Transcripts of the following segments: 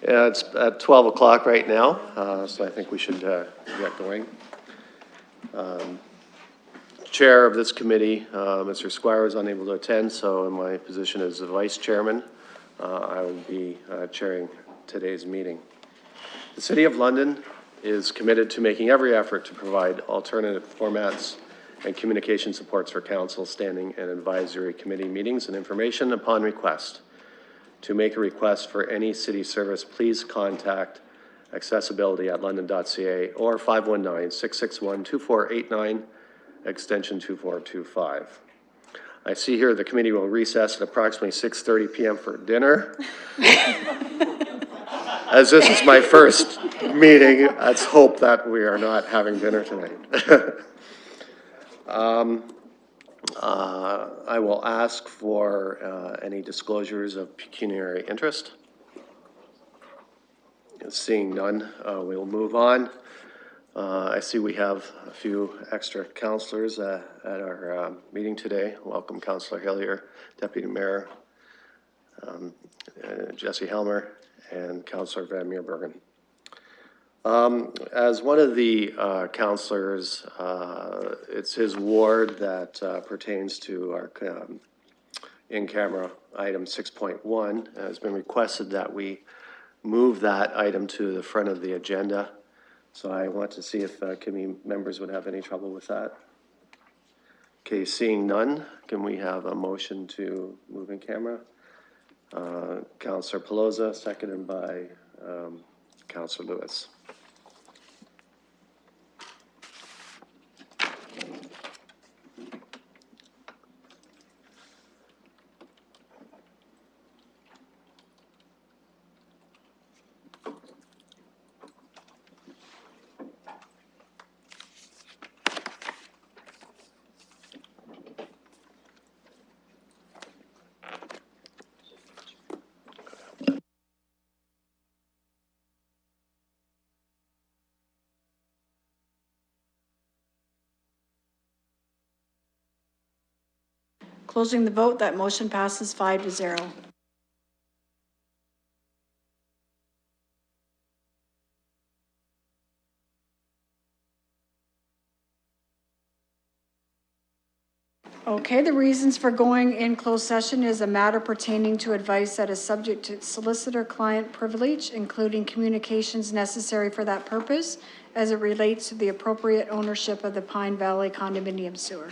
Yeah, it's at 12 o'clock right now, so I think we should get going. Chair of this committee, Mr. Squire, is unable to attend, so in my position as the vice chairman, I will be chairing today's meeting. The City of London is committed to making every effort to provide alternative formats and communication supports for council, standing and advisory committee meetings and information upon request. To make a request for any city service, please contact accessibility@london.ca or 519-661-2489, extension 2425. I see here the committee will recess at approximately 6:30 p.m. for dinner. As this is my first meeting, let's hope that we are not having dinner tonight. I will ask for any disclosures of pecuniary interest. Seeing none, we will move on. I see we have a few extra councillors at our meeting today. Welcome, Councillor Hillier, Deputy Mayor Jesse Helmer, and Councillor Van Meerbergen. As one of the councillors, it's his ward that pertains to our in-camera item 6.1. It has been requested that we move that item to the front of the agenda. So I want to see if committee members would have any trouble with that. Okay, seeing none, can we have a motion to move in camera? Councillor Pelosa, seconded by Councillor Lewis. Closing the vote, that motion passes 5-0. Okay, the reasons for going in closed session is a matter pertaining to advice that is subject to solicitor-client privilege, including communications necessary for that purpose, as it relates to the appropriate ownership of the Pine Valley condominium sewer.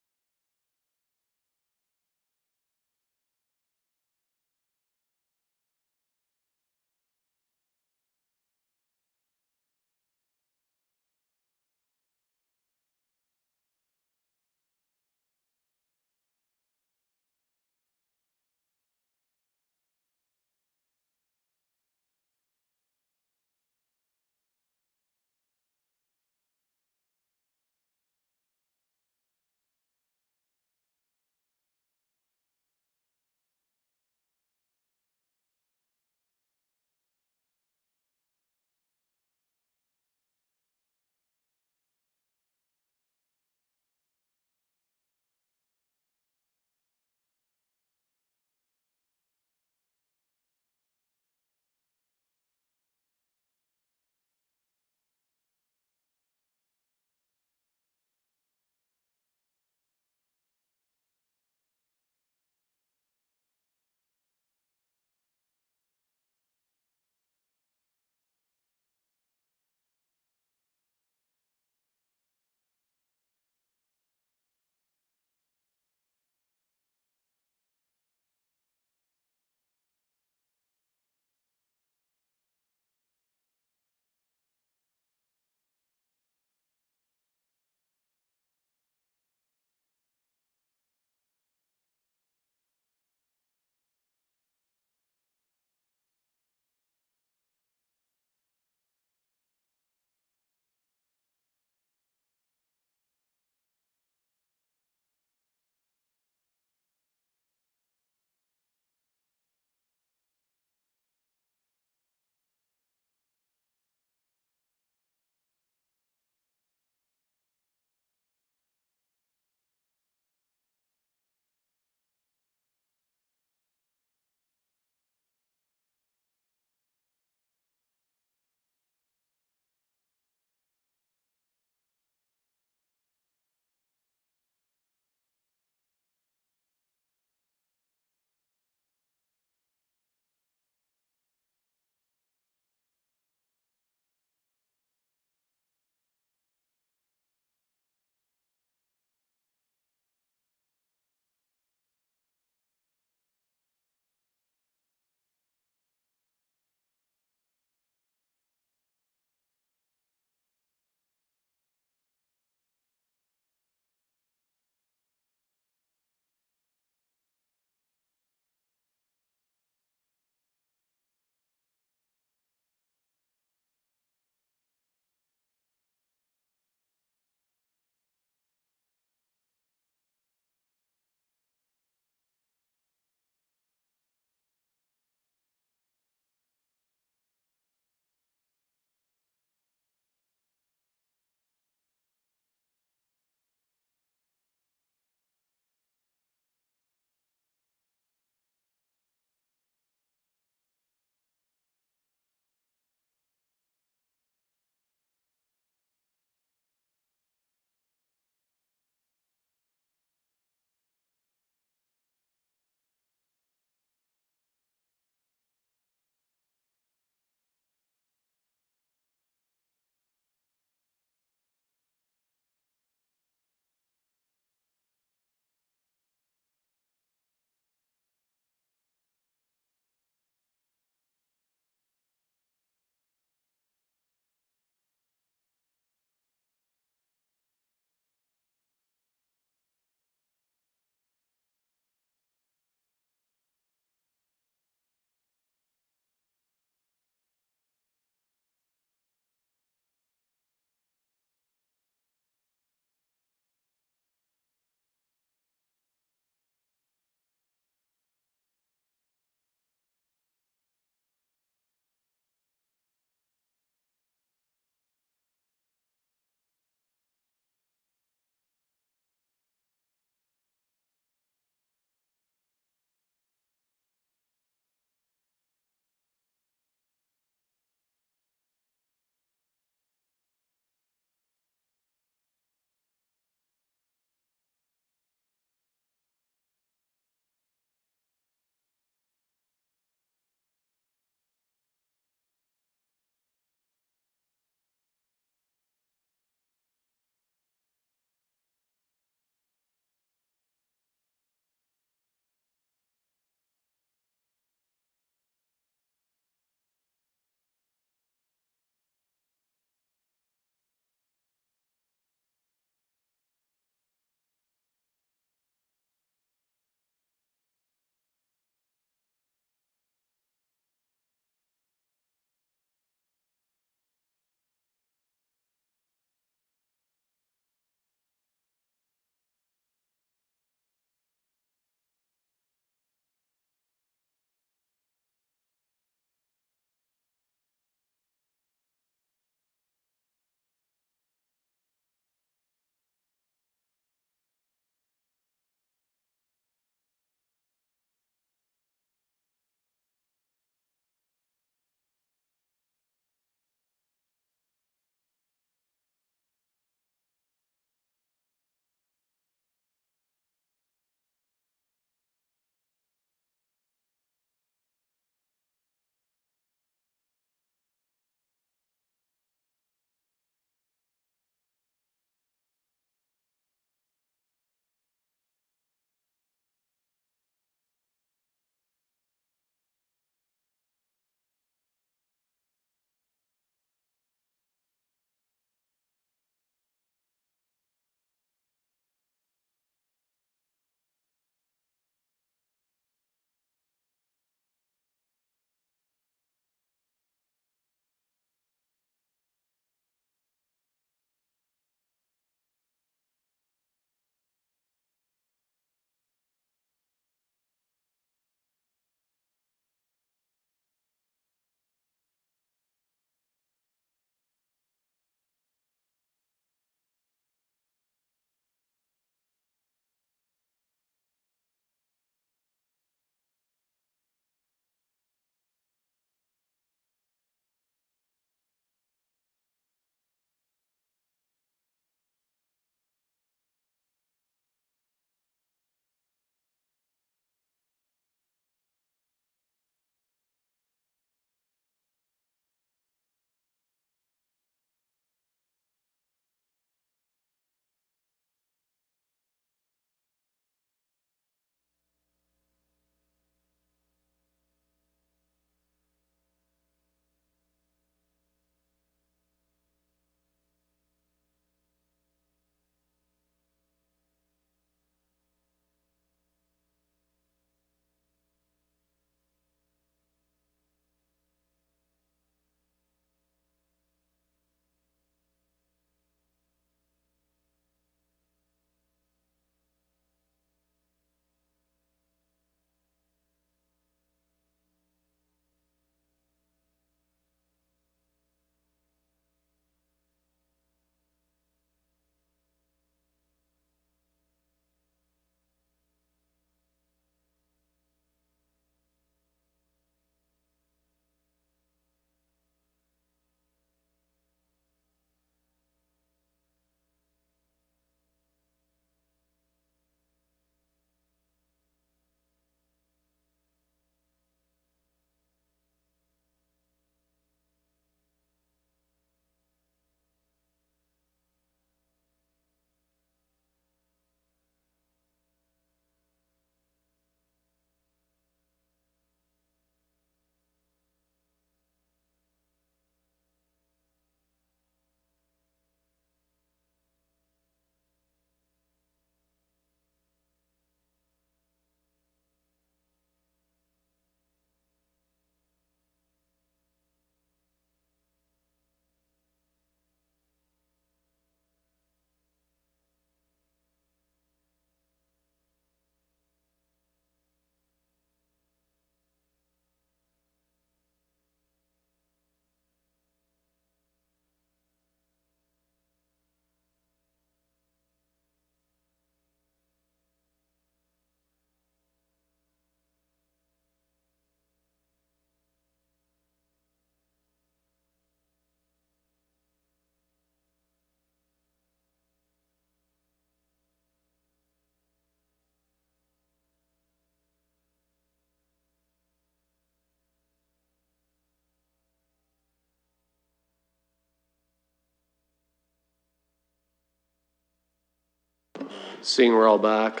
Seeing we're all back,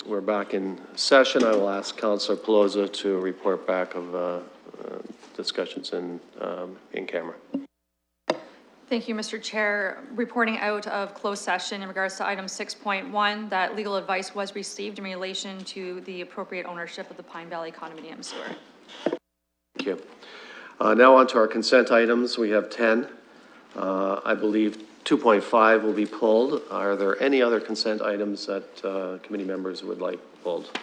we're back in session. I will ask Councillor Pelosa to report back of discussions in camera. Thank you, Mr. Chair. Reporting out of closed session in regards to item 6.1, that legal advice was received in relation to the appropriate ownership of the Pine Valley condominium sewer. Thank you. Now on to our consent items. We have 10. I believe 2.5 will be pulled. Are there any other consent items that committee members would like pulled?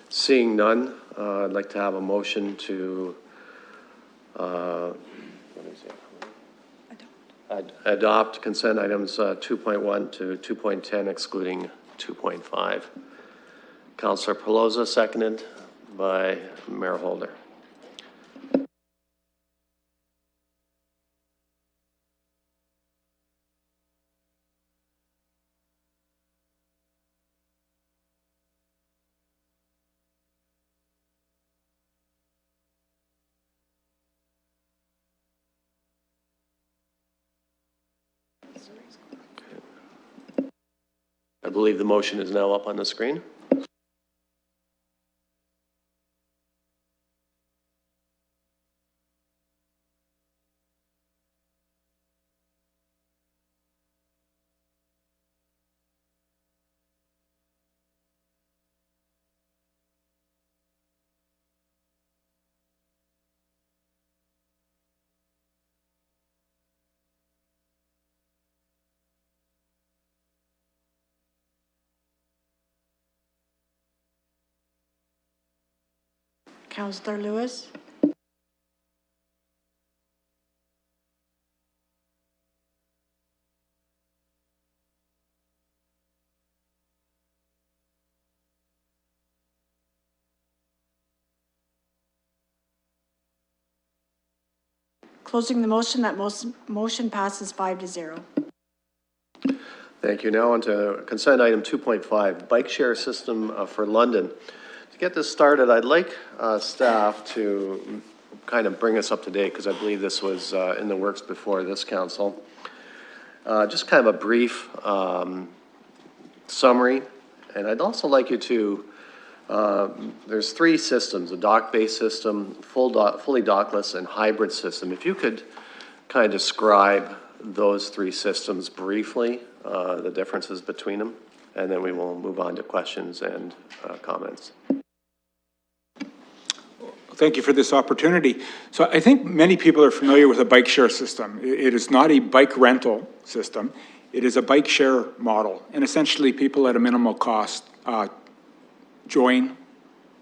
Seeing none, I'd like to have a motion to adopt consent items 2.1 to 2.10, excluding 2.5. Councillor Pelosa, seconded by Mayor Holder. I believe the motion is now up on the screen. Councillor Lewis? Closing the motion, that motion passes 5-0. Thank you. Now on to consent item 2.5, bike share system for London. To get this started, I'd like staff to kind of bring us up to date, because I believe this was in the works before this council. Just kind of a brief summary, and I'd also like you to, there's 3 systems, a dock-based system, fully dockless, and hybrid system. If you could kind of describe those 3 systems briefly, the differences between them, and then we will move on to questions and comments. Thank you for this opportunity. So I think many people are familiar with a bike share system. It is not a bike rental system. It is a bike share model. And essentially people at a minimal cost join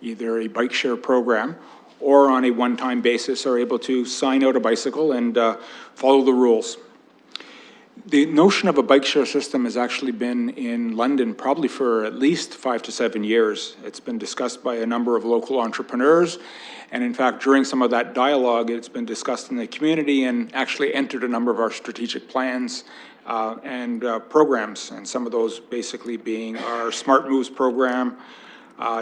either a bike share program or on a one-time basis are able to sign out a bicycle and follow the rules. The notion of a bike share system has actually been in London probably for at least 5 to 7 years. It's been discussed by a number of local entrepreneurs. And in fact, during some of that dialogue, it's been discussed in the community and actually entered a number of our strategic plans and programs. And some of those basically being our Smart Moves program,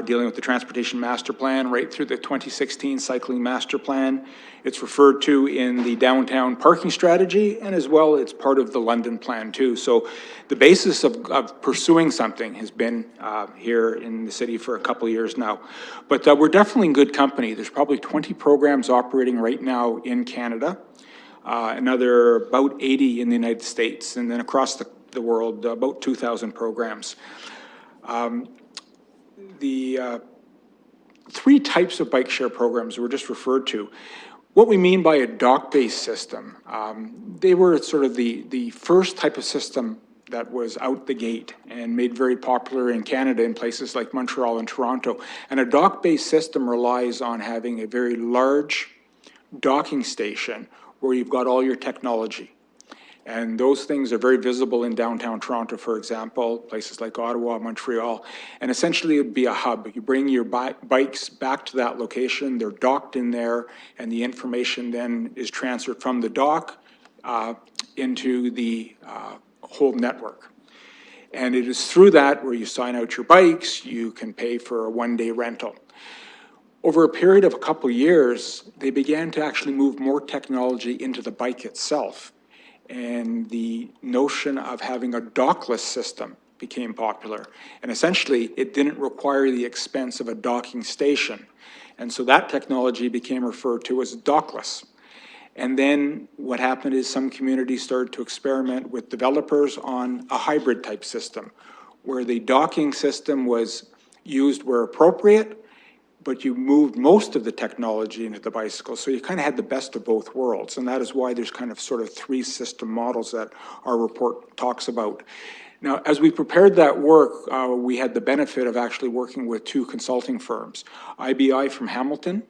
dealing with the Transportation Master Plan, right through the 2016 Cycling Master Plan. It's referred to in the downtown parking strategy, and as well, it's part of the London plan too. So the basis of pursuing something has been here in the city for a couple of years now. But we're definitely in good company. There's probably 20 programs operating right now in Canada, another about 80 in the United States, and then across the world, about 2,000 programs. The 3 types of bike share programs were just referred to. What we mean by a dock-based system, they were sort of the first type of system that was out the gate and made very popular in Canada in places like Montreal and Toronto. And a dock-based system relies on having a very large docking station where you've got all your technology. And those things are very visible in downtown Toronto, for example, places like Ottawa, Montreal. And essentially it would be a hub. You bring your bikes back to that location, they're docked in there, and the information then is transferred from the dock into the whole network. And it is through that where you sign out your bikes, you can pay for a one-day rental. Over a period of a couple of years, they began to actually move more technology into the bike itself. And the notion of having a dockless system became popular. And essentially, it didn't require the expense of a docking station. And so that technology became referred to as dockless. And then what happened is some communities started to experiment with developers on a hybrid type system, where the docking system was used where appropriate, but you moved most of the technology into the bicycle. So you kind of had the best of both worlds. And that is why there's kind of sort of three system models that our report talks about. Now, as we prepared that work, we had the benefit of actually working with two consulting firms, IBI from Hamilton,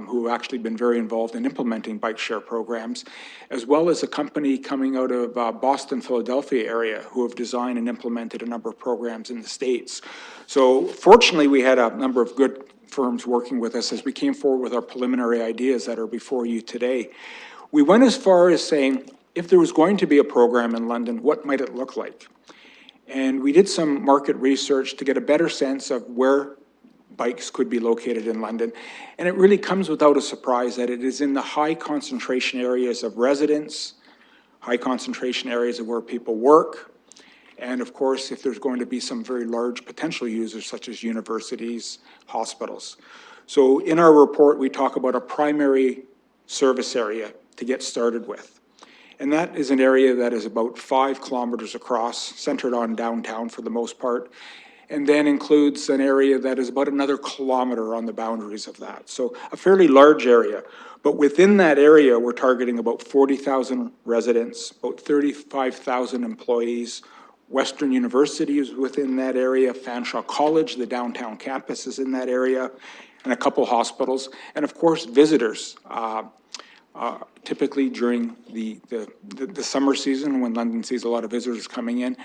who have actually been very involved in implementing bike share programs, as well as a company coming out of Boston, Philadelphia area, who have designed and implemented a number of programs in the States. So fortunately, we had a number of good firms working with us as we came forward with our preliminary ideas that are before you today. We went as far as saying, if there was going to be a program in London, what might it look like? And we did some market research to get a better sense of where bikes could be located in London. And it really comes without a surprise that it is in the high concentration areas of residents, high concentration areas of where people work, and of course, if there's going to be some very large potential users such as universities, hospitals. So in our report, we talk about a primary service area to get started with. And that is an area that is about 5 kilometers across, centered on downtown for the most part, and then includes an area that is about another kilometer on the boundaries of that. So a fairly large area. But within that area, we're targeting about 40,000 residents, about 35,000 employees. Western University is within that area, Fanshawe College, the downtown campus is in that area, and a couple hospitals, and of course visitors. Typically during the summer season, when London sees a lot of visitors coming in,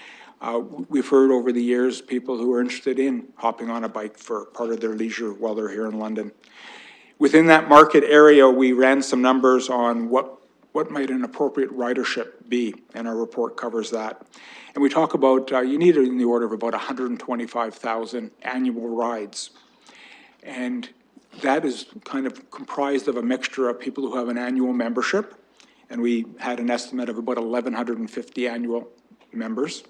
we've heard over the years people who are interested in hopping on a bike for part of their leisure while they're here in London. Within that market area, we ran some numbers on what might an appropriate ridership be, and our report covers that. And we talk about, you need in the order of about 125,000 annual rides. And that is kind of comprised of a mixture of people who have an annual membership, and we had an estimate of about 1,150 annual members.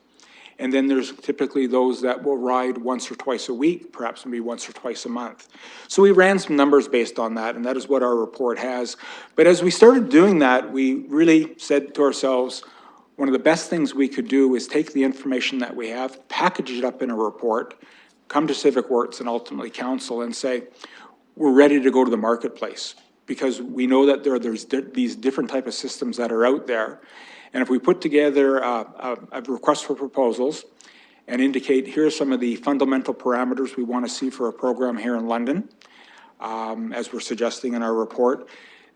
And then there's typically those that will ride once or twice a week, perhaps maybe once or twice a month. So we ran some numbers based on that, and that is what our report has. But as we started doing that, we really said to ourselves, one of the best things we could do is take the information that we have, package it up in a report, come to Civic Works and ultimately Council and say, we're ready to go to the marketplace, because we know that there's these different type of systems that are out there. And if we put together a request for proposals and indicate here are some of the fundamental parameters we want to see for a program here in London, as we're suggesting in our report,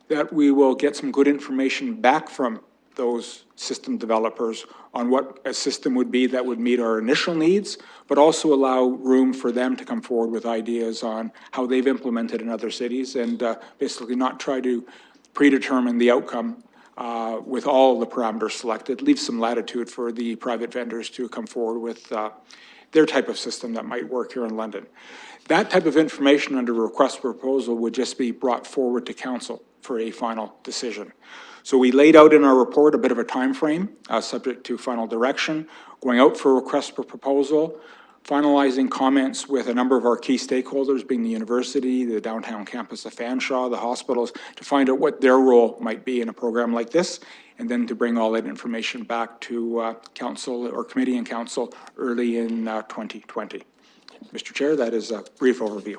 that we will get some good information back from those system developers on what a system would be that would meet our initial needs, but also allow room for them to come forward with ideas on how they've implemented in other cities, and basically not try to predetermine the outcome with all the parameters selected. Leave some latitude for the private vendors to come forward with their type of system that might work here in London. That type of information under request for proposal would just be brought forward to Council for a final decision. So we laid out in our report a bit of a time frame, subject to final direction, going out for request for proposal, finalizing comments with a number of our key stakeholders, being the university, the downtown campus of Fanshawe, the hospitals, to find out what their role might be in a program like this, and then to bring all that information back to Council or Committee and Council early in 2020. Mr. Chair, that is a brief overview.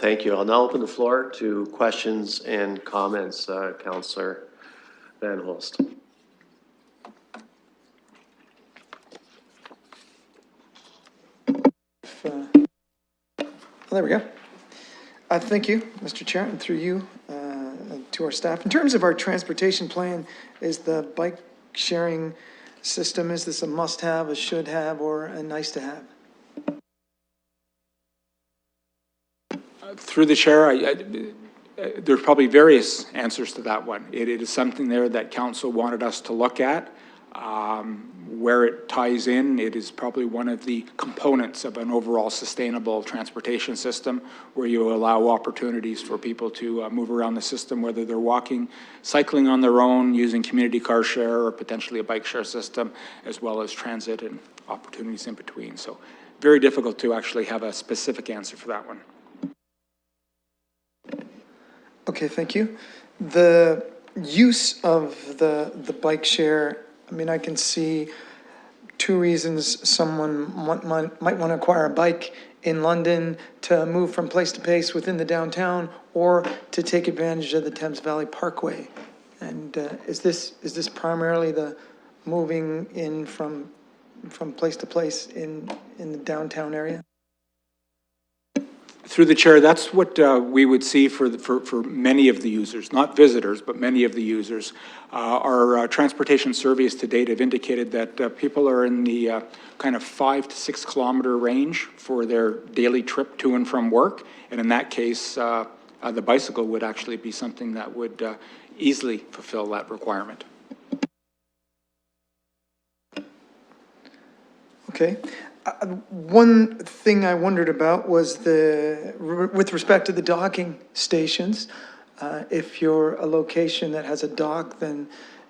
Thank you. I'll now open the floor to questions and comments. Councillor Van Holst. There we go. Thank you, Mr. Chair, and through you to our staff. In terms of our transportation plan, is the bike sharing system, is this a must-have, a should-have, or a nice-to-have? Through the chair, there's probably various answers to that one. It is something there that Council wanted us to look at. Where it ties in, it is probably one of the components of an overall sustainable transportation system where you allow opportunities for people to move around the system, whether they're walking, cycling on their own, using community car share, or potentially a bike share system, as well as transit and opportunities in between. So very difficult to actually have a specific answer for that one. Okay, thank you. The use of the bike share, I mean, I can see two reasons someone might want to acquire a bike in London to move from place to place within the downtown, or to take advantage of the Thames Valley Parkway. And is this primarily the moving in from place to place in the downtown area? Through the chair, that's what we would see for many of the users, not visitors, but many of the users. Our transportation surveys to date have indicated that people are in the kind of 5 to 6 kilometer range for their daily trip to and from work. And in that case, the bicycle would actually be something that would easily fulfill that requirement. Okay. One thing I wondered about was with respect to the docking stations. If you're a location that has a dock, then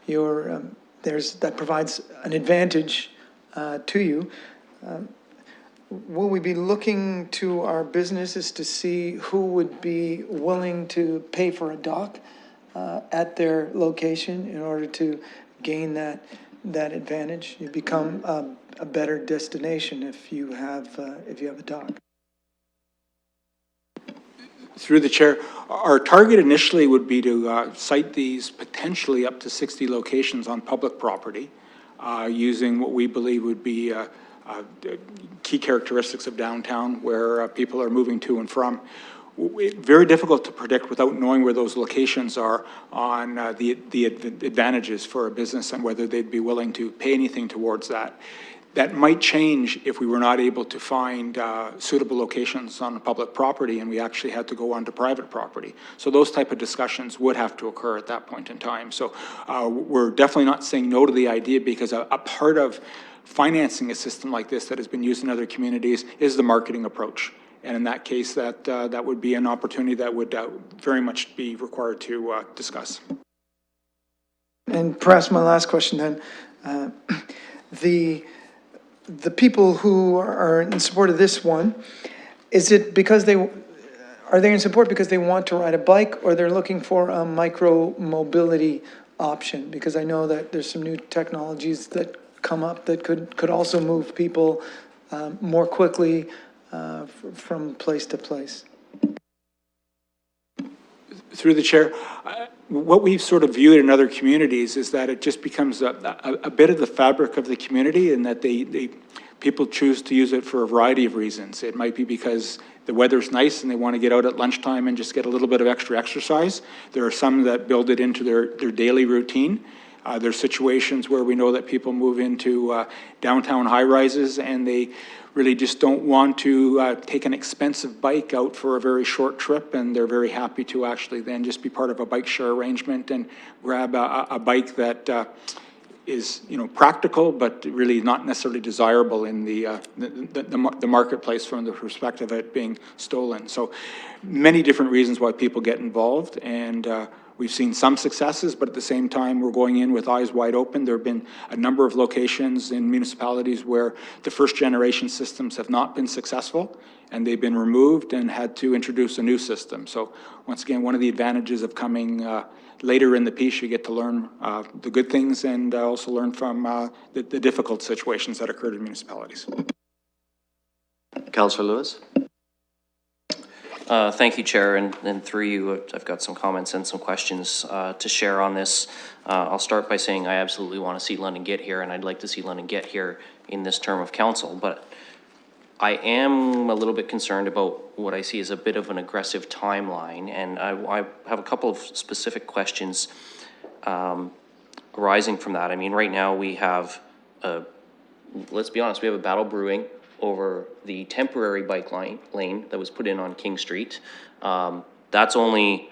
that provides an advantage to you. Will we be looking to our businesses to see who would be willing to pay for a dock at their location in order to gain that advantage? You become a better destination if you have a dock. Through the chair, our target initially would be to site these potentially up to 60 locations on public property, using what we believe would be key characteristics of downtown where people are moving to and from. Very difficult to predict without knowing where those locations are on the advantages for a business and whether they'd be willing to pay anything towards that. That might change if we were not able to find suitable locations on public property and we actually had to go onto private property. So those type of discussions would have to occur at that point in time. So we're definitely not saying no to the idea, because a part of financing a system like this that has been used in other communities is the marketing approach. And in that case, that would be an opportunity that would very much be required to discuss. And perhaps my last question then, the people who are in support of this one, is it because are they in support because they want to ride a bike, or they're looking for a micro mobility option? Because I know that there's some new technologies that come up that could also move people more quickly from place to place. Through the chair, what we've sort of viewed in other communities is that it just becomes a bit of the fabric of the community, and that people choose to use it for a variety of reasons. It might be because the weather's nice and they want to get out at lunchtime and just get a little bit of extra exercise. There are some that build it into their daily routine. There's situations where we know that people move into downtown high-rises and they really just don't want to take an expensive bike out for a very short trip, and they're very happy to actually then just be part of a bike share arrangement and grab a bike that is, practical, but really not necessarily desirable in the marketplace from the perspective of it being stolen. So many different reasons why people get involved, and we've seen some successes, but at the same time, we're going in with eyes wide open. There have been a number of locations in municipalities where the first generation systems have not been successful, and they've been removed and had to introduce a new system. So once again, one of the advantages of coming later in the piece, you get to learn the good things and also learn from the difficult situations that occurred in municipalities. Councillor Lewis? Thank you, Chair, and through you, I've got some comments and some questions to share on this. I'll start by saying I absolutely want to see London get here, and I'd like to see London get here in this term of council, but I am a little bit concerned about what I see as a bit of an aggressive timeline, and I have a couple of specific questions arising from that. I mean, right now we have, let's be honest, we have a battle brewing over the temporary bike lane that was put in on King Street. That's only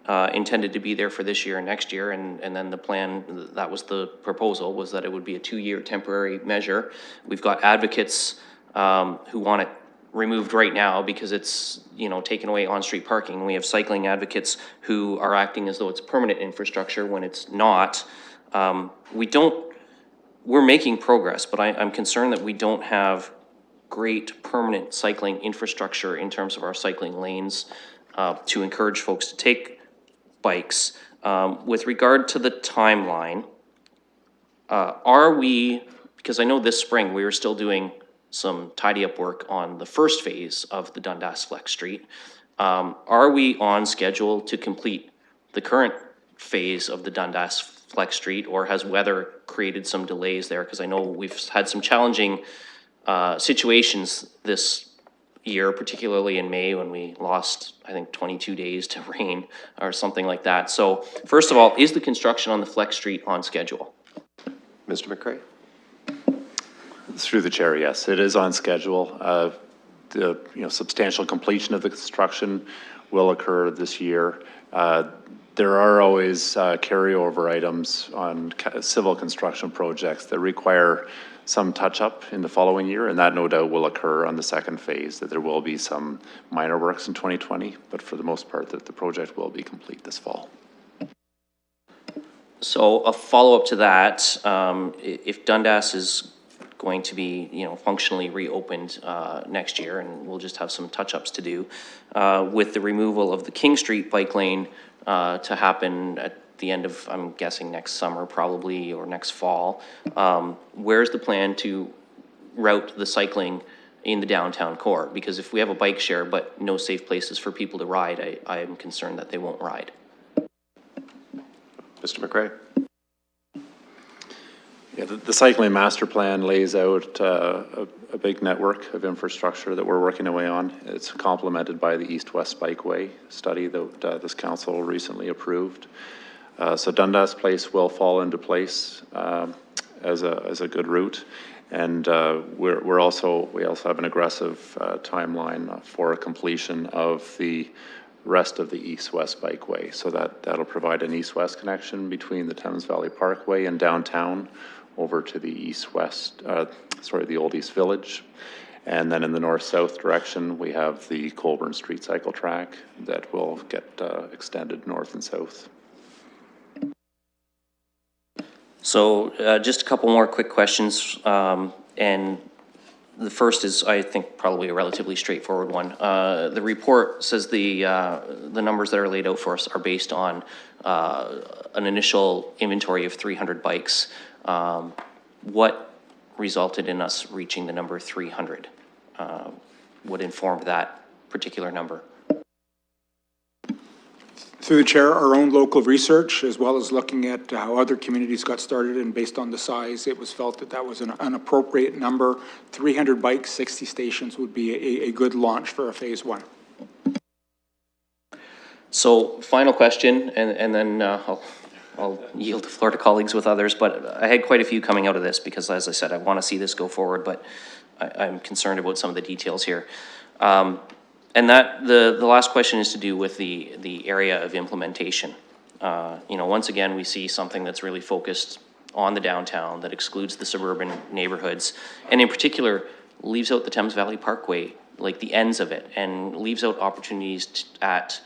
intended to be there for this year and next year, and then the plan, that was the proposal, was that it would be a 2-year temporary measure. We've got advocates who want it removed right now because it's, you know, taken away on-street parking. We have cycling advocates who are acting as though it's permanent infrastructure when it's not. We're making progress, but I'm concerned that we don't have great permanent cycling infrastructure in terms of our cycling lanes to encourage folks to take bikes. With regard to the timeline, are we, because I know this spring we were still doing some tidy up work on the first phase of the Dundas Flex Street. Are we on schedule to complete the current phase of the Dundas Flex Street, or has weather created some delays there? Because I know we've had some challenging situations this year, particularly in May when we lost, I think, 22 days to rain or something like that. So first of all, is the construction on the Flex Street on schedule? Mr. McCray? Through the chair, yes, it is on schedule. The substantial completion of the construction will occur this year. There are always carryover items on civil construction projects that require some touch-up in the following year, and that no doubt will occur on the second phase, that there will be some minor works in 2020, but for the most part that the project will be complete this fall. So a follow-up to that, if Dundas is going to be, functionally reopened next year, and we'll just have some touch-ups to do, with the removal of the King Street bike lane to happen at the end of, I'm guessing, next summer probably, or next fall, where's the plan to route the cycling in the downtown core? Because if we have a bike share but no safe places for people to ride, I am concerned that they won't ride. Mr. McCray? Yeah, the cycling master plan lays out a big network of infrastructure that we're working away on. It's complemented by the East-West Bikeway study that this council recently approved. So Dundas Place will fall into place as a good route, and we also have an aggressive timeline for completion of the rest of the East-West Bikeway. So that'll provide an East-West connection between the Thames Valley Parkway and downtown over to the East-West, the Old East Village. And then in the north-south direction, we have the Colburn Street cycle track that will get extended north and south. So just a couple more quick questions, and the first is, I think, probably a relatively straightforward one. The report says the numbers that are laid out for us are based on an initial inventory of 300 bikes. What resulted in us reaching the number 300? What informed that particular number? Through the chair, our own local research, as well as looking at how other communities got started, and based on the size, it was felt that was an appropriate number. 300 bikes, 60 stations would be a good launch for a phase one. So final question, and then I'll yield the floor to colleagues with others, but I had quite a few coming out of this because, as I said, I want to see this go forward, but I'm concerned about some of the details here. And that the last question is to do with the area of implementation. Once again, we see something that's really focused on the downtown that excludes the suburban neighborhoods, and in particular leaves out the Thames Valley Parkway, like the ends of it, and leaves out opportunities at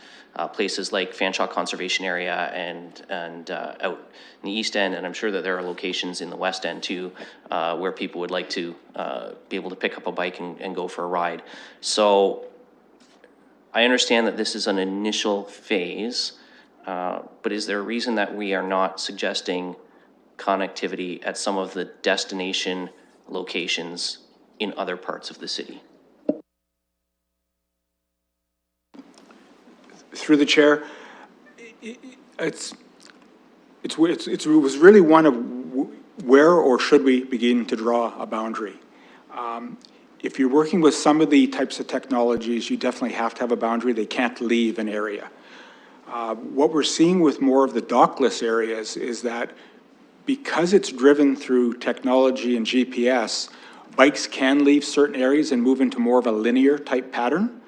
places like Fanshawe Conservation Area and out in the East End, and I'm sure that there are locations in the West End too, where people would like to be able to pick up a bike and go for a ride. So I understand that this is an initial phase, but is there a reason that we are not suggesting connectivity at some of the destination locations in other parts of the city? Through the chair, it was really one of where or should we begin to draw a boundary. If you're working with some of the types of technologies, you definitely have to have a boundary. They can't leave an area. What we're seeing with more of the dockless areas is that because it's driven through technology and GPS, bikes can leave certain areas and move into more of a linear type pattern.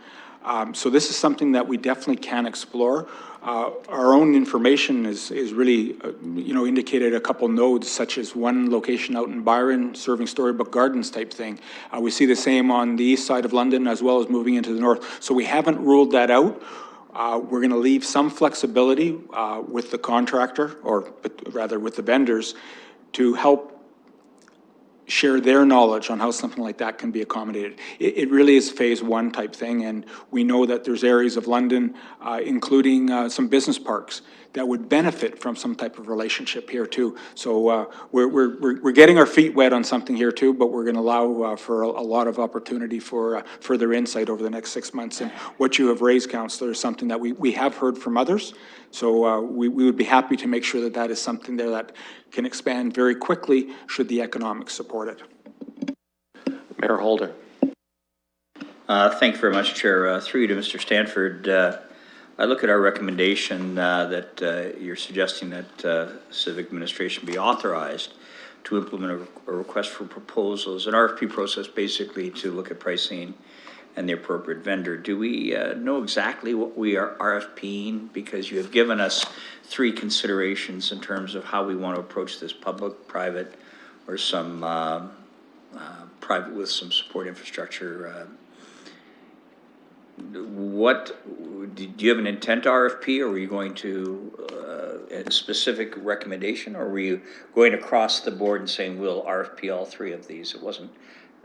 So this is something that we definitely can explore. Our own information is really, indicated a couple nodes, such as one location out in Byron serving storybook gardens type thing. We see the same on the east side of London as well as moving into the north. So we haven't ruled that out. We're going to leave some flexibility with the contractor, or rather with the vendors, to help share their knowledge on how something like that can be accommodated. It really is phase one type thing, and we know that there's areas of London, including some business parks, that would benefit from some type of relationship here too. So we're getting our feet wet on something here too, but we're going to allow for a lot of opportunity for further insight over the next 6 months. And what you have raised, Councillor, is something that we have heard from others. So we would be happy to make sure that that is something there that can expand very quickly should the economics support it. Mayor Holder. Thank you very much, Chair. Through you to Mr. Stanford. I look at our recommendation that you're suggesting that Civic Administration be authorized to implement a request for proposals, an RFP process basically to look at pricing and the appropriate vendor. Do we know exactly what we are RFPing? Because you have given us 3 considerations in terms of how we want to approach this: public, private, or some private with some support infrastructure. Do you have an intent RFP, or were you going to a specific recommendation, or were you going across the board and saying we'll RFP all 3 of these? It wasn't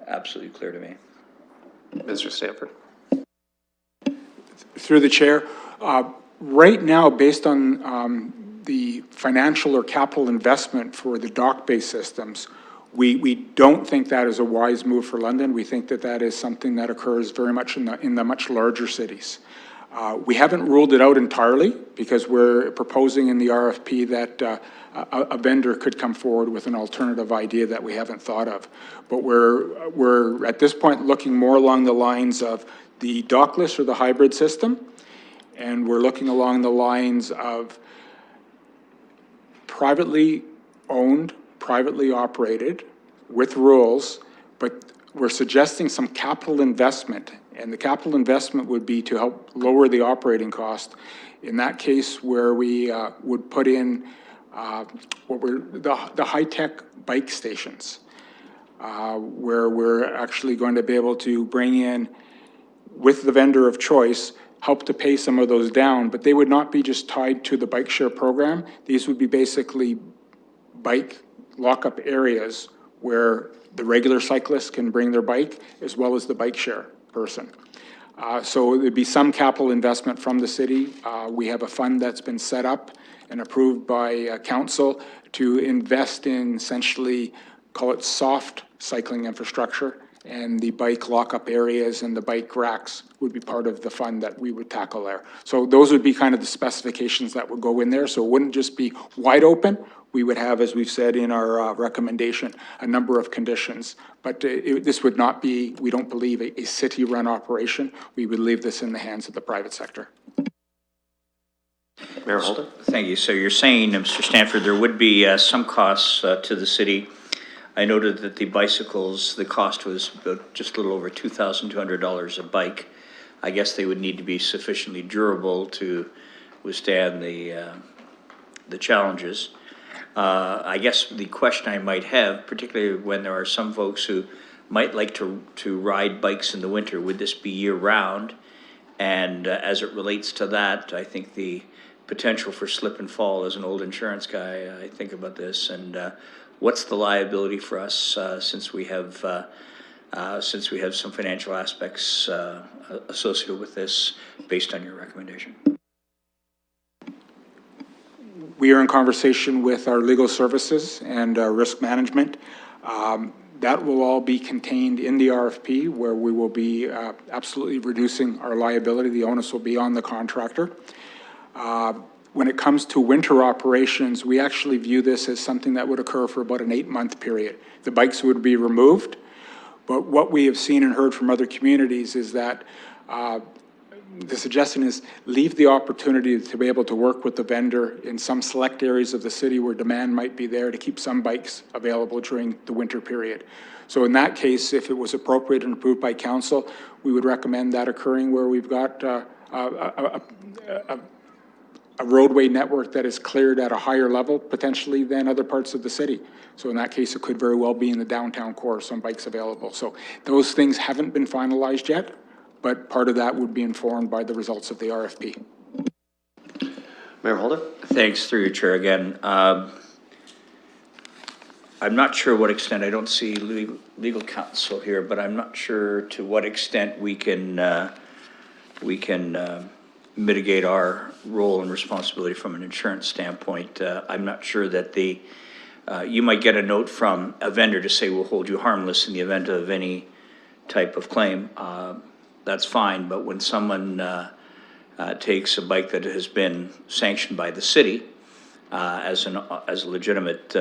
absolutely clear to me. Mr. Stanford. Through the chair, right now, based on the financial or capital investment for the dock-based systems, we don't think that is a wise move for London. We think that that is something that occurs very much in the much larger cities. We haven't ruled it out entirely, because we're proposing in the RFP that a vendor could come forward with an alternative idea that we haven't thought of. But we're at this point looking more along the lines of the dockless or the hybrid system, and we're looking along the lines of privately owned, privately operated, with rules, but we're suggesting some capital investment, and the capital investment would be to help lower the operating cost. In that case, where we would put in the high-tech bike stations, where we're actually going to be able to bring in, with the vendor of choice, help to pay some of those down, but they would not be just tied to the Bikeshare program. These would be basically bike lock-up areas where the regular cyclists can bring their bike, as well as the Bikeshare person. So there'd be some capital investment from the city. We have a fund that's been set up and approved by council to invest in, essentially, call it soft cycling infrastructure, and the bike lock-up areas and the bike racks would be part of the fund that we would tackle there. So those would be kind of the specifications that would go in there. So it wouldn't just be wide open. We would have, as we've said in our recommendation, a number of conditions. But this would not be, we don't believe, a city-run operation. We would leave this in the hands of the private sector. Mayor Holder. Thank you. So you're saying, Mr. Stanford, there would be some costs to the city. I noted that the bicycles, the cost was about just a little over $2,200 a bike. I guess they would need to be sufficiently durable to withstand the challenges. I guess the question I might have, particularly when there are some folks who might like to ride bikes in the winter, would this be year-round? And as it relates to that, I think the potential for slip and fall, as an old insurance guy, I think about this, and what's the liability for us since we have some financial aspects associated with this based on your recommendation? We are in conversation with our legal services and risk management. That will all be contained in the RFP, where we will be absolutely reducing our liability. The onus will be on the contractor. When it comes to winter operations, we actually view this as something that would occur for about an 8-month period. The bikes would be removed, but what we have seen and heard from other communities is that the suggestion is leave the opportunity to be able to work with the vendor in some select areas of the city where demand might be there to keep some bikes available during the winter period. So in that case, if it was appropriate and approved by council, we would recommend that occurring where we've got a a roadway network that is cleared at a higher level potentially than other parts of the city. So in that case, it could very well be in the downtown core, some bikes available. So those things haven't been finalized yet, but part of that would be informed by the results of the RFP. Mayor Holder? Thanks, through your chair again. I'm not sure what extent, I don't see legal counsel here, but I'm not sure to what extent we can mitigate our role and responsibility from an insurance standpoint. I'm not sure that you might get a note from a vendor to say we'll hold you harmless in the event of any type of claim. That's fine, but when someone takes a bike that has been sanctioned by the city as a legitimate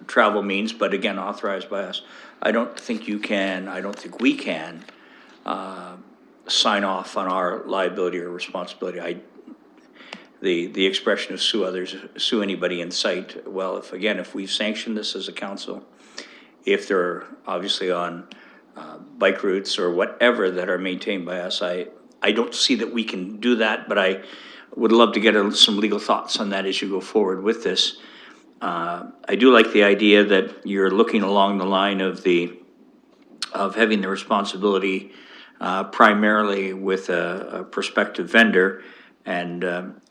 travel means, but again, authorized by us, I don't think we can sign off on our liability or responsibility. The expression of sue anybody in sight. Well, if we've sanctioned this as a council, if they're obviously on bike routes or whatever that are maintained by us, I don't see that we can do that, but I would love to get some legal thoughts on that as you go forward with this. I do like the idea that you're looking along the line of having the responsibility primarily with a prospective vendor, and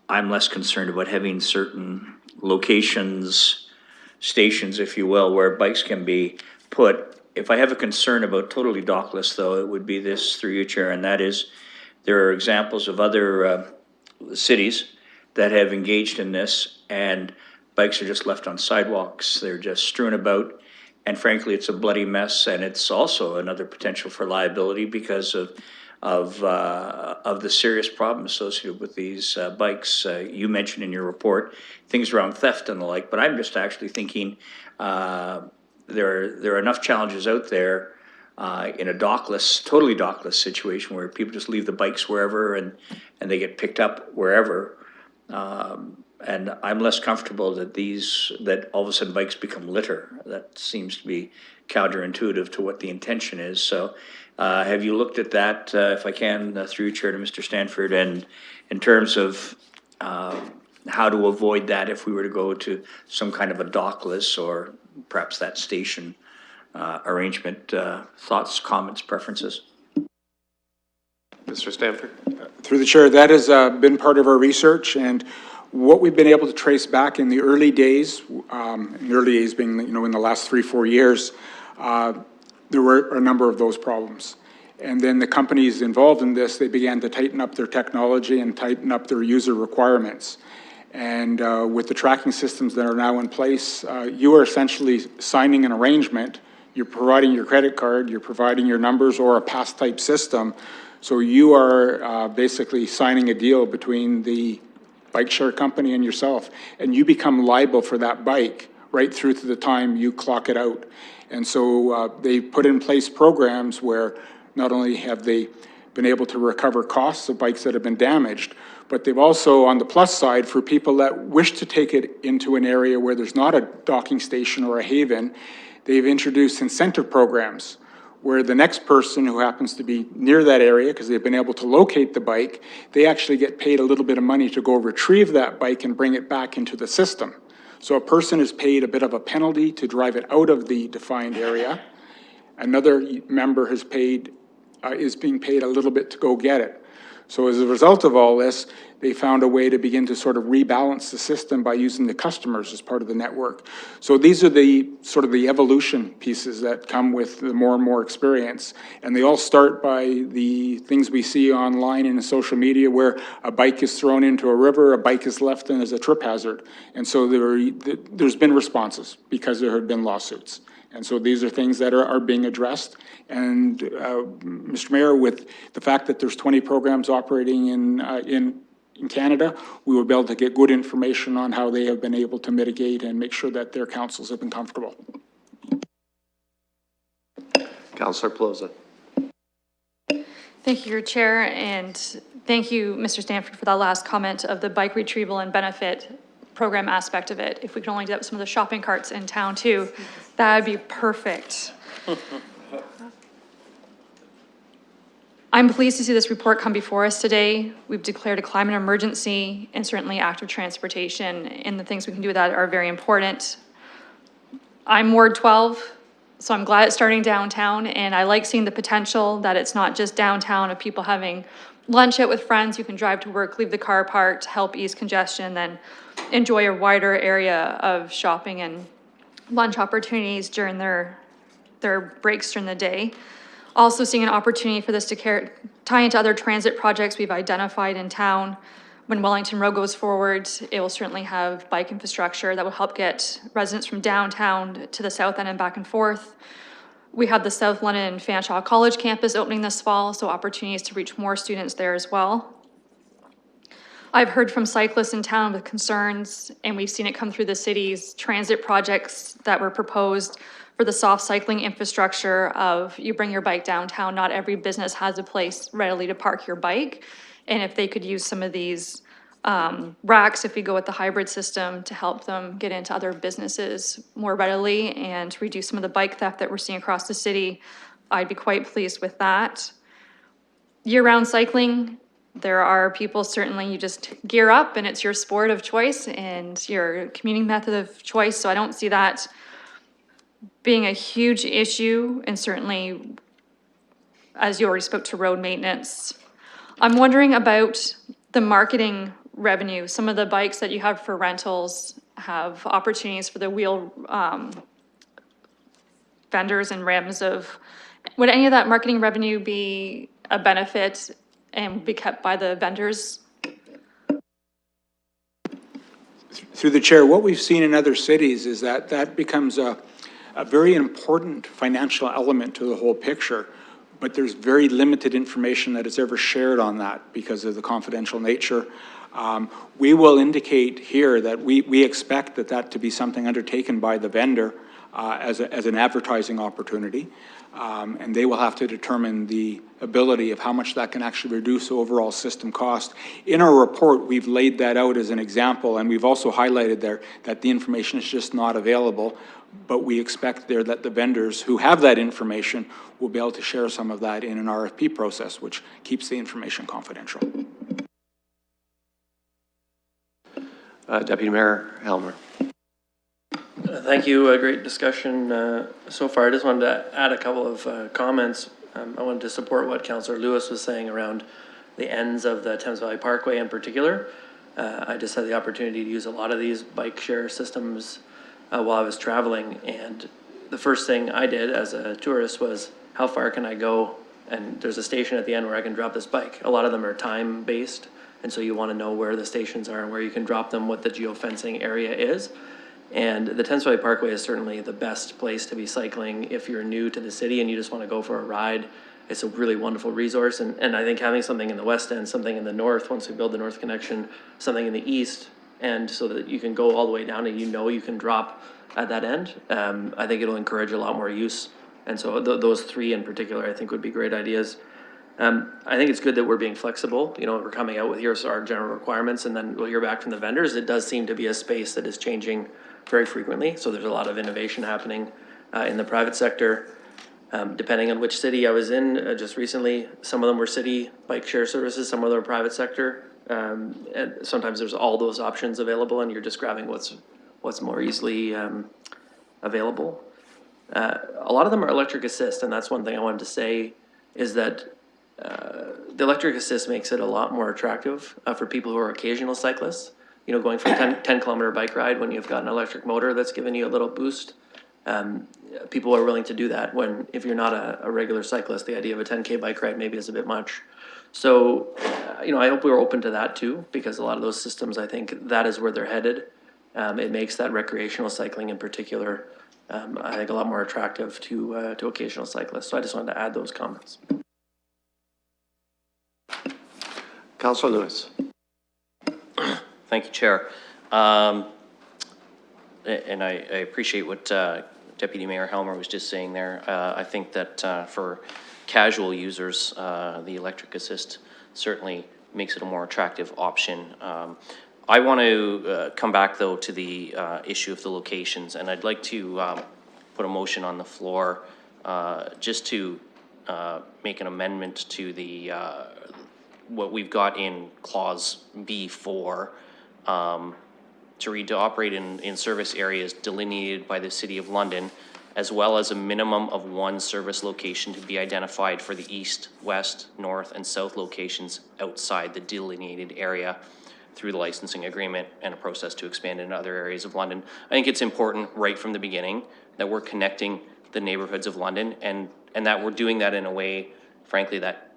I'm less concerned about having certain locations, stations, if you will, where bikes can be put. If I have a concern about totally dockless, though, it would be this, through your chair, and that is there are examples of other cities that have engaged in this, and bikes are just left on sidewalks. They're just strewn about. And frankly, it's a bloody mess. And it's also another potential for liability because of the serious problem associated with these bikes. You mentioned in your report things around theft and the like, but I'm just actually thinking there are enough challenges out there in a totally dockless situation where people just leave the bikes wherever and they get picked up wherever. And I'm less comfortable that all of a sudden bikes become litter. That seems to be counterintuitive to what the intention is. So have you looked at that, if I can, through your chair to Mr. Stanford, and in terms of how to avoid that if we were to go to some kind of a dockless or perhaps that station arrangement? Thoughts, comments, preferences? Mr. Stanford? Through the chair, that has been part of our research, and what we've been able to trace back in the early days, being, in the last 3-4 years, there were a number of those problems. And then the companies involved in this, they began to tighten up their technology and tighten up their user requirements. And with the tracking systems that are now in place, you are essentially signing an arrangement. You're providing your credit card, you're providing your numbers or a pass type system. So you are basically signing a deal between the Bikeshare company and yourself, and you become liable for that bike right through to the time you clock it out. And so they put in place programs where not only have they been able to recover costs of bikes that have been damaged, but they've also, on the plus side, for people that wish to take it into an area where there's not a docking station or a haven, they've introduced incentive programs where the next person who happens to be near that area, because they've been able to locate the bike, they actually get paid a little bit of money to go retrieve that bike and bring it back into the system. So a person is paid a bit of a penalty to drive it out of the defined area. Another member is being paid a little bit to go get it. So as a result of all this, they found a way to begin to sort of rebalance the system by using the customers as part of the network. So these are the sort of the evolution pieces that come with the more and more experience. And they all start by the things we see online and in social media where a bike is thrown into a river, a bike is left in as a trip hazard. And so there's been responses because there have been lawsuits. And so these are things that are being addressed. And Mr. Mayor, with the fact that there's 20 programs operating in Canada, we will be able to get good information on how they have been able to mitigate and make sure that their councils have been comfortable. Councillor Plaza. Thank you, your chair, and thank you, Mr. Stanford, for that last comment of the bike retrieval and benefit program aspect of it. If we could only get some of the shopping carts in town too, that would be perfect. I'm pleased to see this report come before us today. We've declared a climate emergency, and certainly active transportation and the things we can do with that are very important. I'm Ward 12, so I'm glad it's starting downtown, and I like seeing the potential that it's not just downtown of people having lunch out with friends. You can drive to work, leave the car parked, help ease congestion, then enjoy a wider area of shopping and lunch opportunities during their breaks during the day. Also seeing an opportunity for this to tie into other transit projects we've identified in town. When Wellington Road goes forward, it will certainly have bike infrastructure that will help get residents from downtown to the south end and back and forth. We have the South London Fanshawe College campus opening this fall, so opportunities to reach more students there as well. I've heard from cyclists in town with concerns, and we've seen it come through the city's transit projects that were proposed for the soft cycling infrastructure of you bring your bike downtown, not every business has a place readily to park your bike. And if they could use some of these racks, if we go with the hybrid system, to help them get into other businesses more readily and reduce some of the bike theft that we're seeing across the city, I'd be quite pleased with that. Year-round cycling, there are people, certainly you just gear up and it's your sport of choice and your commuting method of choice, so I don't see that being a huge issue, and certainly, as you already spoke to road maintenance. I'm wondering about the marketing revenue. Some of the bikes that you have for rentals have opportunities for the wheel vendors and rims of, would any of that marketing revenue be a benefit and be kept by the vendors? Through the chair, what we've seen in other cities is that that becomes a very important financial element to the whole picture, but there's very limited information that is ever shared on that because of the confidential nature. We will indicate here that we expect that to be something undertaken by the vendor as an advertising opportunity, and they will have to determine the ability of how much that can actually reduce overall system cost. In our report, we've laid that out as an example, and we've also highlighted there that the information is just not available, but we expect there that the vendors who have that information will be able to share some of that in an RFP process, which keeps the information confidential. Deputy Mayor Helmer. Thank you. A great discussion so far. I just wanted to add a couple of comments. I wanted to support what Councillor Lewis was saying around the ends of the Thames Valley Parkway in particular. I just had the opportunity to use a lot of these bike share systems while I was traveling, and the first thing I did as a tourist was, how far can I go? And there's a station at the end where I can drop this bike. A lot of them are time based, and so you want to know where the stations are and where you can drop them, what the geofencing area is. And the Thames Valley Parkway is certainly the best place to be cycling if you're new to the city and you just want to go for a ride. It's a really wonderful resource, and I think having something in the west end, something in the north, once we build the north connection, something in the east, and so that you can go all the way down and you know you can drop at that end, I think it'll encourage a lot more use. And so those three in particular, I think would be great ideas. I think it's good that we're being flexible. You know, we're coming out with here's our general requirements, and then we'll hear back from the vendors. It does seem to be a space that is changing very frequently, so there's a lot of innovation happening in the private sector. Depending on which city I was in just recently, some of them were city bike share services, some of them were private sector. And sometimes there's all those options available and you're just grabbing what's more easily available. A lot of them are electric assist, and that's one thing I wanted to say is that the electric assist makes it a lot more attractive for people who are occasional cyclists. You know, going for a 10 kilometer bike ride when you've got an electric motor that's giving you a little boost. People are willing to do that when, if you're not a regular cyclist, the idea of a 10K bike ride maybe is a bit much. So, you know, I hope we're open to that too, because a lot of those systems, I think that is where they're headed. It makes that recreational cycling in particular, I think a lot more attractive to occasional cyclists. So I just wanted to add those comments. Councillor Lewis. Thank you, Chair. And I appreciate what Deputy Mayor Helmer was just saying there. I think that for casual users, the electric assist certainly makes it a more attractive option. I want to come back though to the issue of the locations, and I'd like to put a motion on the floor just to make an amendment to the, what we've got in clause B4, to read to operate in service areas delineated by the City of London, as well as a minimum of one service location to be identified for the east, west, north, and south locations outside the delineated area through the licensing agreement and a process to expand into other areas of London. I think it's important right from the beginning that we're connecting the neighborhoods of London and that we're doing that in a way, frankly, that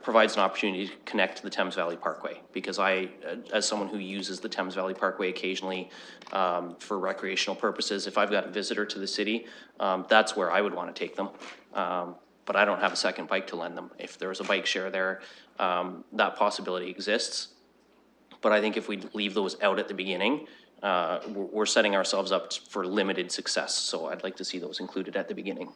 provides an opportunity to connect to the Thames Valley Parkway, because I, as someone who uses the Thames Valley Parkway occasionally for recreational purposes, if I've got a visitor to the city, that's where I would want to take them. But I don't have a second bike to lend them. If there was a bike share there, that possibility exists. But I think if we leave those out at the beginning, we're setting ourselves up for limited success. So I'd like to see those included at the beginning.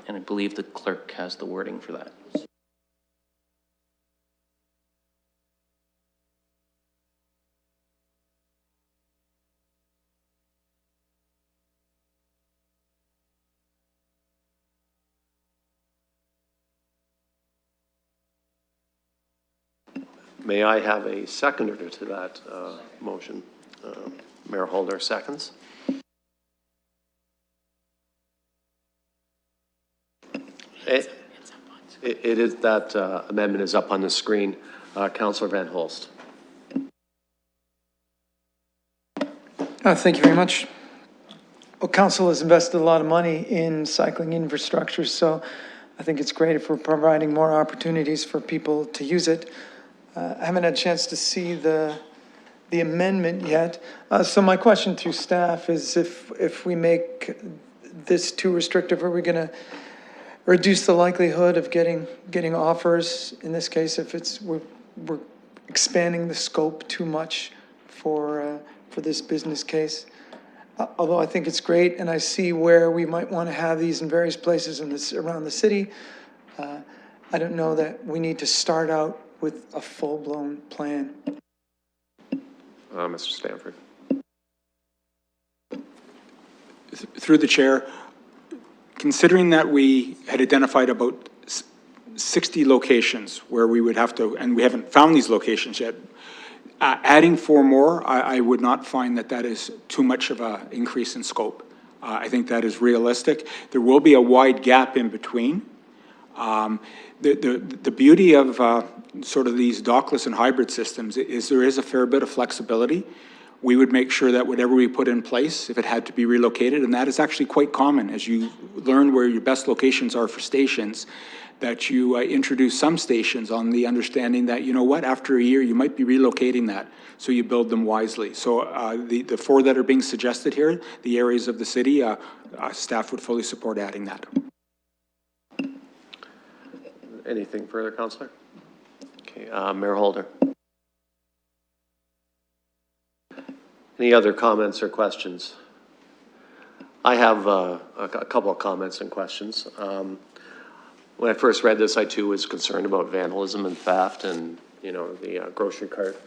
And I believe the clerk has the wording for that. May I have a seconder to that motion? Mayor Holder seconds. It is, that amendment is up on the screen. Councillor Van Holst. Thank you very much. Well, council has invested a lot of money in cycling infrastructure, so I think it's great if we're providing more opportunities for people to use it. I haven't had a chance to see the amendment yet. So my question to staff is if we make this too restrictive, are we going to reduce the likelihood of getting offers? In this case, if it's we're expanding the scope too much for this business case. Although I think it's great, and I see where we might want to have these in various places in this around the city. I don't know that we need to start out with a full-blown plan. Mr. Stanford. Through the chair, considering that we had identified about 60 locations where we would have to, and we haven't found these locations yet, adding 4 more, I would not find that that is too much of an increase in scope. I think that is realistic. There will be a wide gap in between. The beauty of sort of these dockless and hybrid systems is there is a fair bit of flexibility. We would make sure that whatever we put in place, if it had to be relocated, and that is actually quite common as you learn where your best locations are for stations, that you introduce some stations on the understanding that, you know what, after a year you might be relocating that, so you build them wisely. So the 4 that are being suggested here, the areas of the city, staff would fully support adding that. Anything further, Councillor? Okay, Mayor Holder. Any other comments or questions? I have a couple of comments and questions. When I first read this, I too was concerned about vandalism and theft and, you know, the grocery cart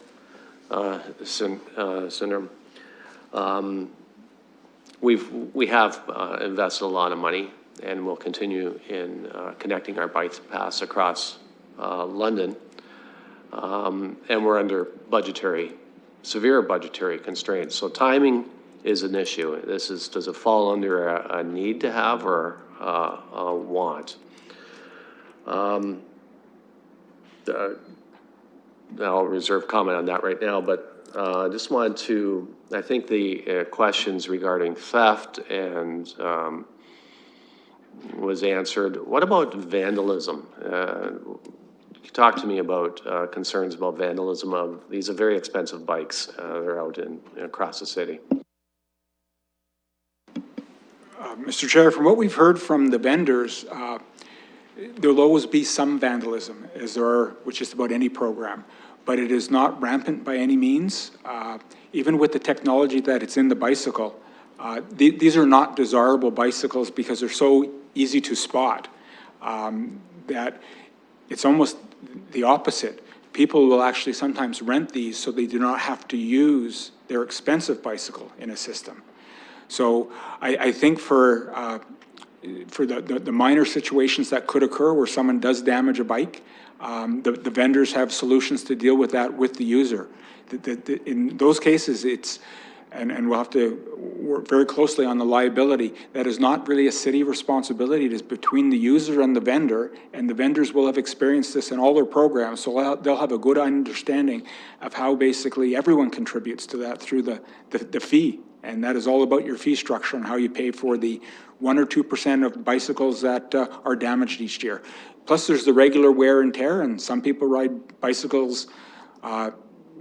syndrome. We have invested a lot of money and will continue in connecting our bike paths across London. And we're under severe budgetary constraints. So timing is an issue. Does it fall under a need to have or a want? I'll reserve comment on that right now, but I just wanted to, I think the questions regarding theft and was answered. What about vandalism? Talk to me about concerns about vandalism of these are very expensive bikes. They're out across the city. Mr. Chair, from what we've heard from the vendors, there'll always be some vandalism, as there are with just about any program, but it is not rampant by any means. Even with the technology that it's in the bicycle, these are not desirable bicycles because they're so easy to spot that it's almost the opposite. People will actually sometimes rent these so they do not have to use their expensive bicycle in a system. So I think for the minor situations that could occur where someone does damage a bike, the vendors have solutions to deal with that with the user. In those cases, and we'll have to work very closely on the liability. That is not really a city responsibility. It is between the user and the vendors will have experienced this in all their programs, so they'll have a good understanding of how basically everyone contributes to that through the fee. And that is all about your fee structure and how you pay for the 1 or 2% of bicycles that are damaged each year. Plus, there's the regular wear and tear, and some people ride bicycles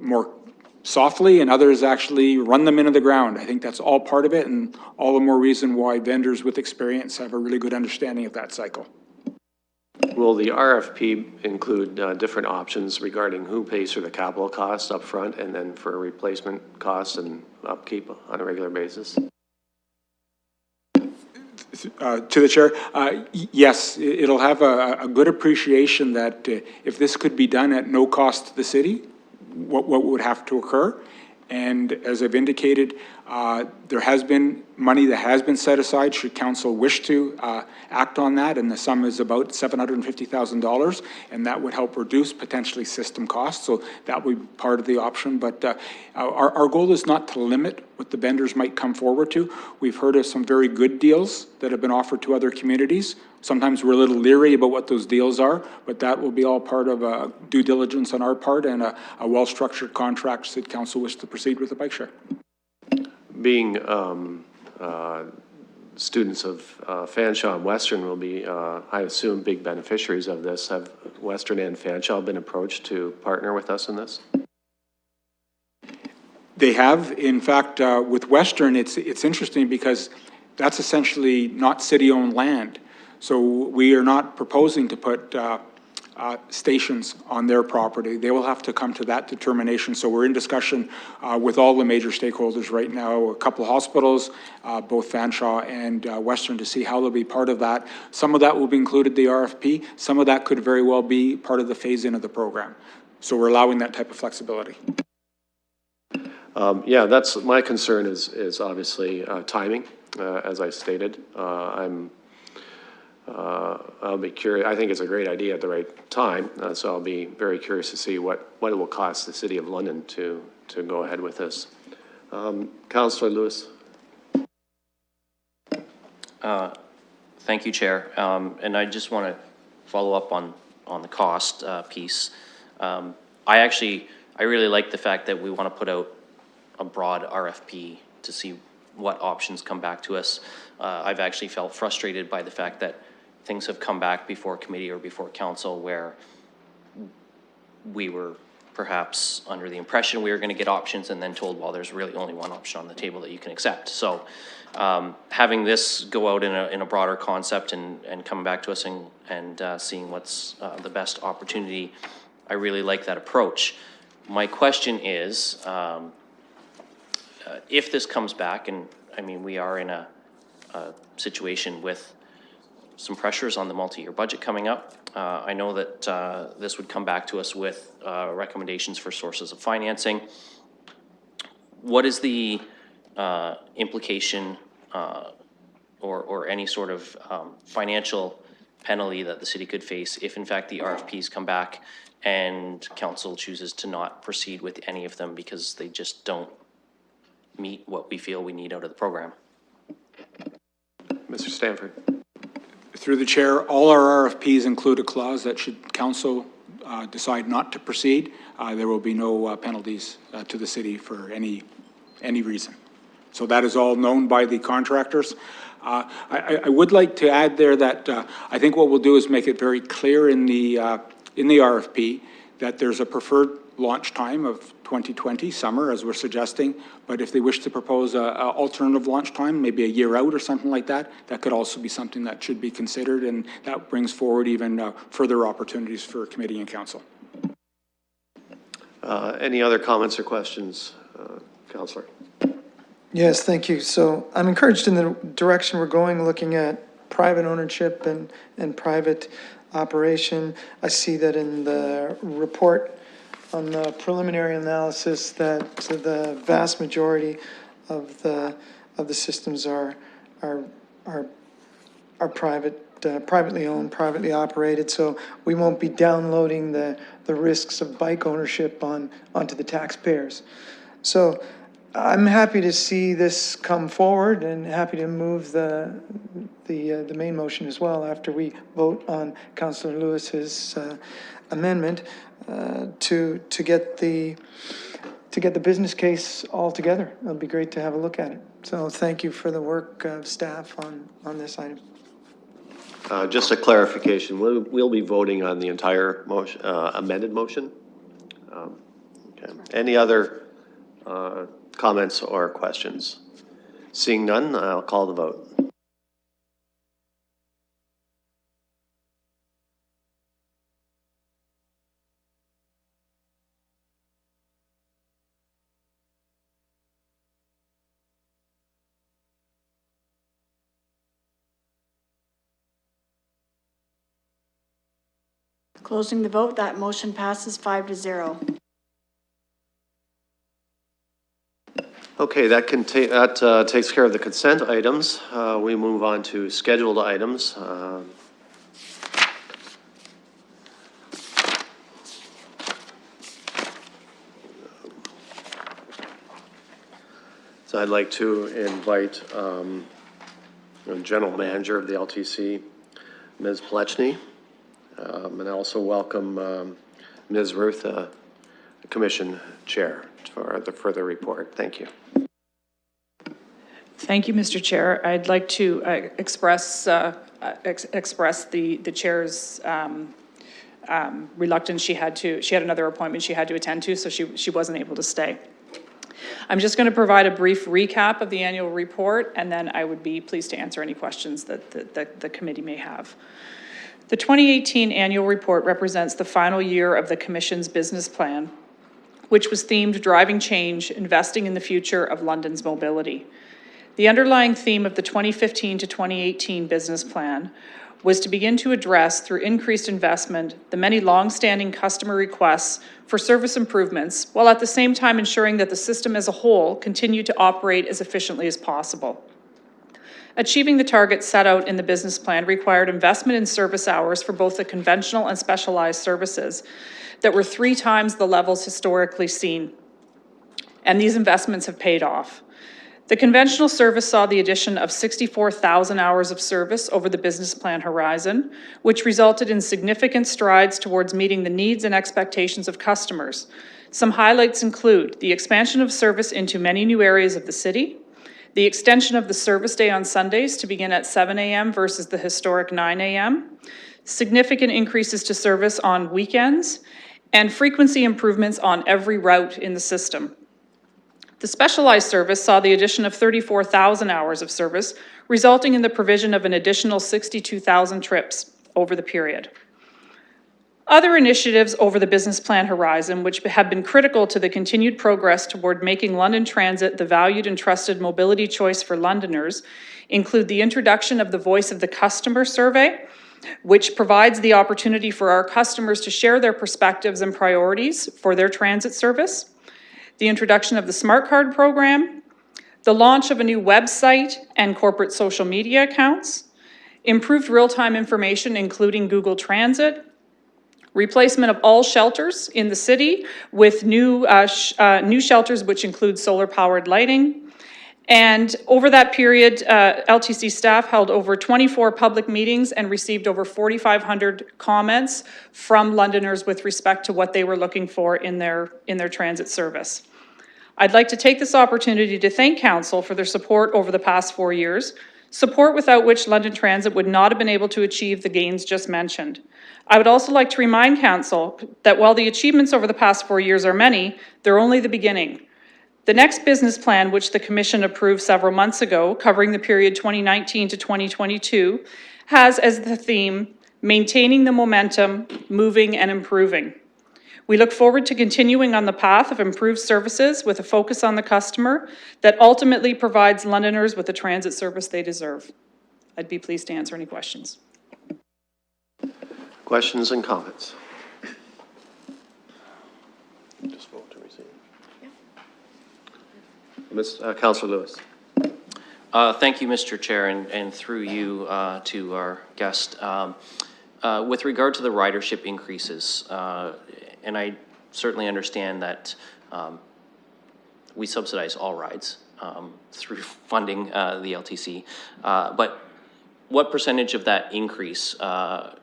more softly and others actually run them into the ground. I think that's all part of it, and all the more reason why vendors with experience have a really good understanding of that cycle. Will the RFP include different options regarding who pays for the capital costs up front and then for replacement costs and upkeep on a regular basis? To the chair, yes, it'll have a good appreciation that if this could be done at no cost to the city, what would have to occur. And as I've indicated, there has been money that has been set aside should council wish to act on that, and the sum is about $750,000, and that would help reduce potentially system costs, so that would be part of the option. But our goal is not to limit what the vendors might come forward to. We've heard of some very good deals that have been offered to other communities. Sometimes we're a little leery about what those deals are, but that will be all part of due diligence on our part and a well-structured contract should council wish to proceed with the bike share. Being students of Fanshawe and Western will be, I assume, big beneficiaries of this. Have Western and Fanshawe been approached to partner with us in this? They have. In fact, with Western, it's interesting because that's essentially not city-owned land. So we are not proposing to put stations on their property. They will have to come to that determination. So we're in discussion with all the major stakeholders right now, a couple of hospitals, both Fanshawe and Western, to see how they'll be part of that. Some of that will be included in the RFP. Some of that could very well be part of the phase-in of the program. So we're allowing that type of flexibility. Yeah, that's my concern is obviously timing, as I stated. I'll be curious. I think it's a great idea at the right time, so I'll be very curious to see what it will cost the City of London to go ahead with this. Councillor Lewis. Thank you, Chair. And I just want to follow up on the cost piece. I really like the fact that we want to put out a broad RFP to see what options come back to us. I've actually felt frustrated by the fact that things have come back before committee or before council where we were perhaps under the impression we were going to get options and then told, well, there's really only one option on the table that you can accept. So having this go out in a broader concept and come back to us and seeing what's the best opportunity, I really like that approach. My question is, if this comes back, and I mean, we are in a situation with some pressures on the multi-year budget coming up. I know that this would come back to us with recommendations for sources of financing. What is the implication or any sort of financial penalty that the city could face if in fact the RFPs come back and council chooses to not proceed with any of them because they just don't meet what we feel we need out of the program? Mr. Stanford. Through the chair, all our RFPs include a clause that should council decide not to proceed, there will be no penalties to the city for any reason. So that is all known by the contractors. I would like to add there that I think what we'll do is make it very clear in the RFP that there's a preferred launch time of 2020, summer, as we're suggesting. But if they wish to propose an alternative launch time, maybe a year out or something like that, that could also be something that should be considered, and that brings forward even further opportunities for committee and council. Any other comments or questions, Councillor? Yes, thank you. So I'm encouraged in the direction we're going, looking at private ownership and private operation. I see that in the report on the preliminary analysis that the vast majority of the of the systems are privately owned, privately operated, so we won't be downloading the risks of bike ownership onto the taxpayers. So I'm happy to see this come forward and happy to move the main motion as well after we vote on Councillor Lewis's amendment to get the business case all together. It'll be great to have a look at it. So thank you for the work of staff on this item. Just a clarification, we'll be voting on the entire motion, amended motion? Okay. Any other comments or questions? Seeing none, I'll call the vote. Closing the vote, that motion passes 5-0. Okay, that takes care of the consent items. We move on to scheduled items. So I'd like to invite the General Manager of the LTC, Ms. Plechny, and I also welcome Ms. Ruth, Commission Chair, for the further report. Thank you. Thank you, Mr. Chair. I'd like to express the chair's reluctance. She had another appointment she had to attend to, so she wasn't able to stay. I'm just going to provide a brief recap of the annual report, and then I would be pleased to answer any questions that the committee may have. The 2018 annual report represents the final year of the Commission's business plan, which was themed Driving Change, Investing in the Future of London's Mobility. The underlying theme of the 2015 to 2018 business plan was to begin to address, through increased investment, the many long-standing customer requests for service improvements, while at the same time ensuring that the system as a whole continued to operate as efficiently as possible. Achieving the targets set out in the business plan required investment in service hours for both the conventional and specialized services that were 3 times the levels historically seen. And these investments have paid off. The conventional service saw the addition of 64,000 hours of service over the business plan horizon, which resulted in significant strides towards meeting the needs and expectations of customers. Some highlights include the expansion of service into many new areas of the city, the extension of the service day on Sundays to begin at 7 a.m. versus the historic 9 a.m., significant increases to service on weekends, and frequency improvements on every route in the system. The specialized service saw the addition of 34,000 hours of service, resulting in the provision of an additional 62,000 trips over the period. Other initiatives over the business plan horizon, which have been critical to the continued progress toward making London Transit the valued and trusted mobility choice for Londoners, include the introduction of the Voice of the Customer survey, which provides the opportunity for our customers to share their perspectives and priorities for their transit service, the introduction of the Smart Card program, the launch of a new website and corporate social media accounts, improved real-time information including Google Transit, replacement of all shelters in the city with new shelters which include solar-powered lighting. And over that period, LTC staff held over 24 public meetings and received over 4,500 comments from Londoners with respect to what they were looking for in their transit service. I'd like to take this opportunity to thank Council for their support over the past 4 years, support without which London Transit would not have been able to achieve the gains just mentioned. I would also like to remind Council that while the achievements over the past 4 years are many, they're only the beginning. The next business plan, which the Commission approved several months ago, covering the period 2019 to 2022, has as the theme, maintaining the momentum, moving and improving. We look forward to continuing on the path of improved services with a focus on the customer that ultimately provides Londoners with the transit service they deserve. I'd be pleased to answer any questions. Questions and comments? Just vote to receive. Councillor Lewis. Thank you, Mr. Chair, and through you to our guest. With regard to the ridership increases, and I certainly understand that we subsidize all rides through funding the LTC, but what percentage of that increase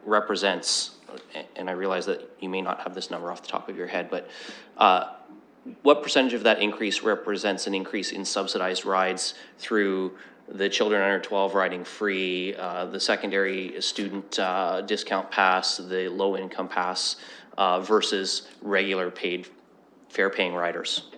represents, and I realize that you may not have this number off the top of your head, but what percentage of that increase represents an increase in subsidized rides through the children under 12 riding free, the secondary student discount pass, the low income pass, versus regular paid fare paying riders?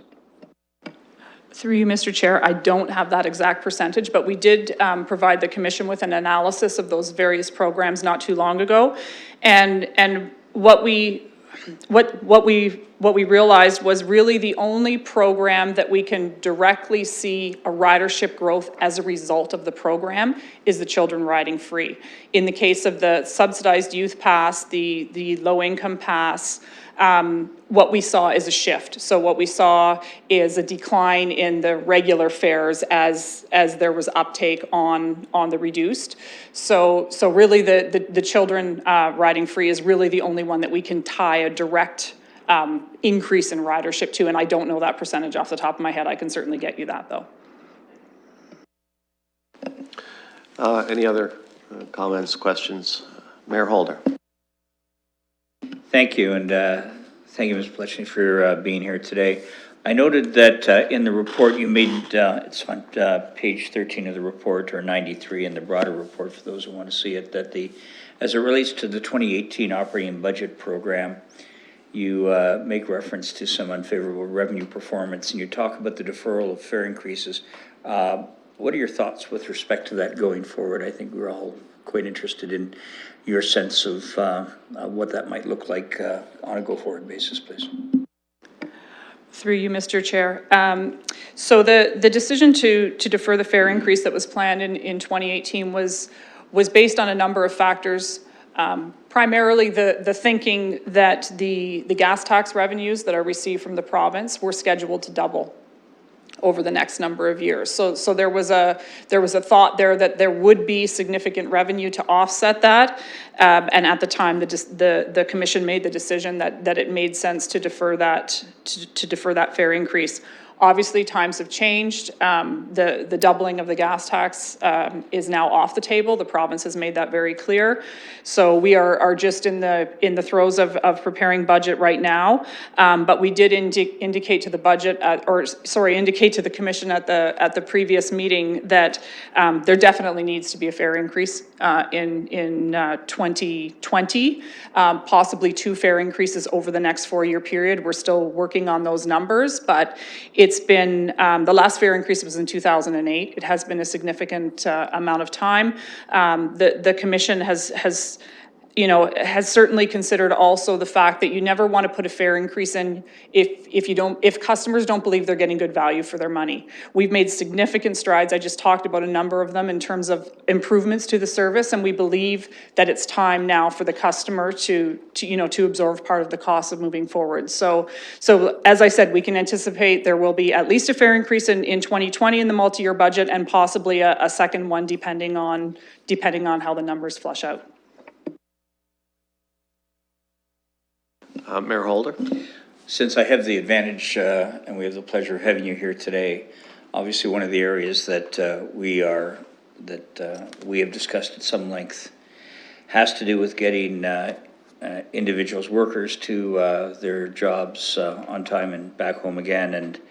Through you, Mr. Chair, I don't have that exact percentage, but we did provide the commission with an analysis of those various programs not too long ago. And what we realized was really the only program that we can directly see a ridership growth as a result of the program is the children riding free. In the case of the subsidized youth pass, the low income pass, what we saw is a shift. So what we saw is a decline in the regular fares as there was uptake on the reduced. So really the children riding free is really the only one that we can tie a direct increase in ridership to, and I don't know that percentage off the top of my head. I can certainly get you that though. Any other comments, questions? Mayor Holder. Thank you, and thank you, Ms. Bletchley, for being here today. I noted that in the report you made, it's on page 13 of the report, or 93 in the broader report for those who want to see it, that as it relates to the 2018 operating budget program, you make reference to some unfavorable revenue performance, and you talk about the deferral of fare increases. What are your thoughts with respect to that going forward? I think we're all quite interested in your sense of what that might look like on a go-forward basis, please. Through you, Mr. Chair. So the decision to defer the fare increase that was planned in 2018 was based on a number of factors. Primarily the thinking that the gas tax revenues that are received from the province were scheduled to double over the next number of years. So there was a thought there that there would be significant revenue to offset that. And at the time, the commission made the decision that it made sense to defer that fare increase. Obviously, times have changed. The doubling of the gas tax is now off the table. The province has made that very clear. So we are just in the throes of preparing budget right now. But we did indicate to the budget, indicate to the commission at the previous meeting that there definitely needs to be a fare increase in 2020, possibly 2 fare increases over the next 4-year period. We're still working on those numbers, but it's been, the last fare increase was in 2008. It has been a significant amount of time. The commission has certainly considered also the fact that you never want to put a fare increase in if customers don't believe they're getting good value for their money. We've made significant strides. I just talked about a number of them in terms of improvements to the service, and we believe that it's time now for the customer to absorb part of the cost of moving forward. So as I said, we can anticipate there will be at least a fare increase in 2020 in the multi-year budget, and possibly a second one depending on how the numbers flush out. Mayor Holder. Since I have the advantage and we have the pleasure of having you here today, obviously one of the areas that we have discussed at some length has to do with getting individuals, workers to their jobs on time and back home again, and